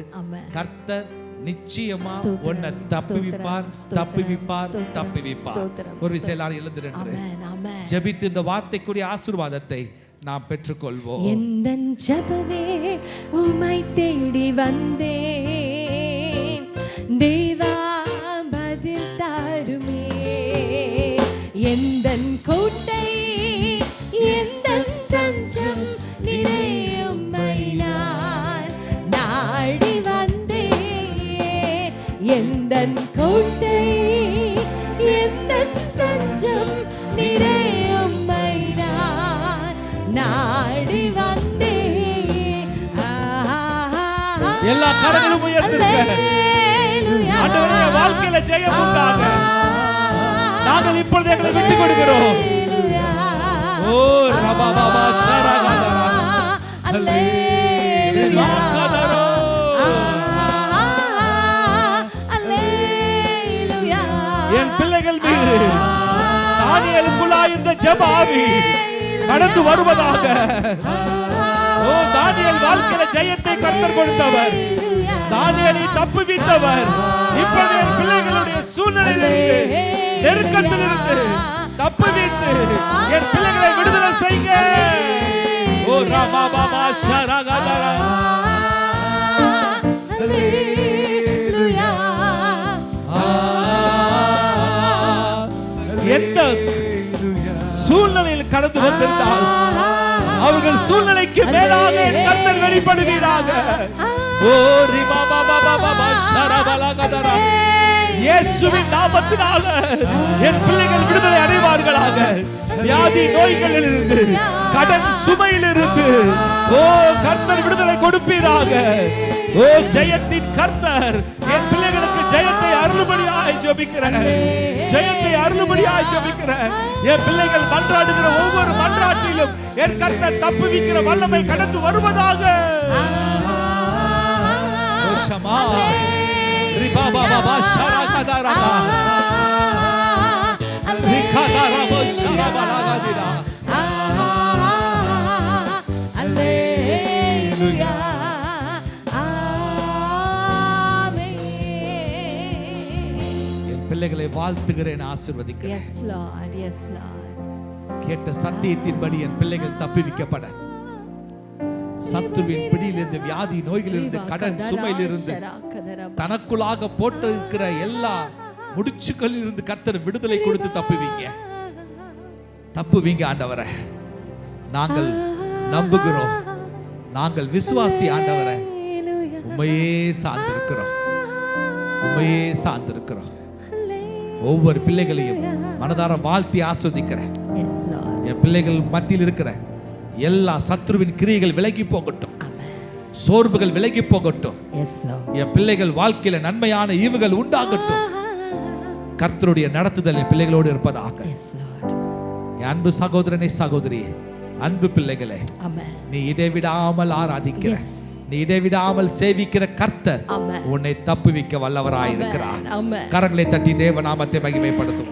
கர்த்தர் நிச்சயமா உன்னை தப்புவிப்பார், தப்புவிப்பார், தப்புவிப்பார். ஒரு விஷயம் எல்லாரும் எழுந்துட்டு ஜெபித்து இந்த வார்த்தைக்குரிய ஆசீர்வாதத்தை நாம் பெற்றுக்கொள்வோம். எந்தன் ஜெபமே உம்மை தேடி வந்தேன், தேவா பதில் தாருமே. எந்தன் கோட்டை எந்தன் தஞ்சம் நிறைய உம்மை நான் நாடி வந்தேன். எந்தன் கோட்டை எந்தன் தஞ்சம் நிறைய உம்மை நான் நாடி வந்தேன். எல்லா கரங்களும் உயர்த்துங்க. ஆண்டவரே, வாழ்க்கையில ஜெயம் உண்டாக நாங்கள் இப்பொழுது எங்களை விட்டுக் கொடுக்கிறோம். ஓ ரபா பாபா ஷரகதரா அல்லேலூயா அல்லேலூயா. என் பிள்ளைகள் மீது தானியேலுக்குள்ளாய் இருந்த ஜெப ஆவி கடந்து வருவதாக. ஓ, தானியேல் வாழ்க்கையில ஜெயத்தை கர்த்தர் கொடுத்தவர், தானியேலை தப்புவித்தவர். இப்பொழுது என் பிள்ளைகளுடைய சூழ்நிலையிலிருந்து, நெருக்கத்திலிருந்து தப்புவித்து என் பிள்ளைகளை விடுதலை செய்யுங்க. ஓ ராமா பாபா ஷரகதரா அல்லேலூயா. எந்த சூழ்நிலையில் கடந்து வந்திருந்தால் அவர்கள் சூழ்நிலைக்கு மேலாக என் கர்த்தர் வெளிப்படுவீராக. ஓ ரிபா பாபா பாபா ஷரபலகதரா. இயேசுவின் நாமத்தினால என் பிள்ளைகள் விடுதலை அடைவார்களாக. வியாதி நோய்களிலிருந்து, கடன் சுமையிலிருந்து ஓ கர்த்தர் விடுதலை கொடுப்பீராக. ஓ ஜெயத்தின் கர்த்தர் என் பிள்ளைகளுக்கு ஜெயத்தை அருளும்படியாய் ஜெபிக்கிறேன், ஜெயத்தை அருளும்படியாய் ஜெபிக்கிறேன். என் பிள்ளைகள் மன்றாடுகிற ஒவ்வொரு மன்றாட்டிலும் என் கர்த்தர் தப்புவிக்கிற வல்லமை கடந்து வருவதாக. ஓ ஷமா ரிபா பாபா ஷரகதரா ரிகதரா ஷரபலகதிரா அல்லேலூயா. என் பிள்ளைகளை வாழ்த்துகிறேன், ஆசீர்வதிக்கிறேன். Yes Lord, yes Lord. கேட்ட சத்தியத்தின்படி என் பிள்ளைகள் தப்புவிக்கப்பட, சத்துருவின் பிடியிலிருந்து, வியாதி நோய்களிலிருந்து, கடன் சுமையிலிருந்து, தனக்குள்ளாக போட்டிருக்கிற எல்லா முடிச்சுகளில் இருந்து கர்த்தர் விடுதலை கொடுத்து தப்புவீங்க ஆண்டவரே. நாங்கள் நம்புகிறோம், நாங்கள் விசுவாசி ஆண்டவரே. உம்மையே சார்ந்திருக்கிறோம், உம்மையே சார்ந்திருக்கிறோம். ஒவ்வொரு பிள்ளைகளையும் மனதார வாழ்த்தி ஆஸ்வதிக்கிறேன். என் பிள்ளைகள் மத்தியில் இருக்கிற எல்லா சத்துருவின் கிரியைகள் விலகி போகட்டும், சோர்வுகள் விலகி போகட்டும். என் பிள்ளைகள் வாழ்க்கையில நன்மையான ஈவுகள் உண்டாகட்டும். கர்த்தருடைய நடத்துதல் என் பிள்ளைகளோடு இருப்பதாக. என் அன்பு சகோதரனே, சகோதரியே, அன்பு பிள்ளைகளே, நீ இடைவிடாமல் ஆராதிக்கிற, நீ இடைவிடாமல் சேவிக்கிற கர்த்தர் உன்னை தப்புவிக்க வல்லவராய் இருக்கிறார். கரங்களை தட்டி தேவ நாமத்தை மகிமைப்படுத்தும்.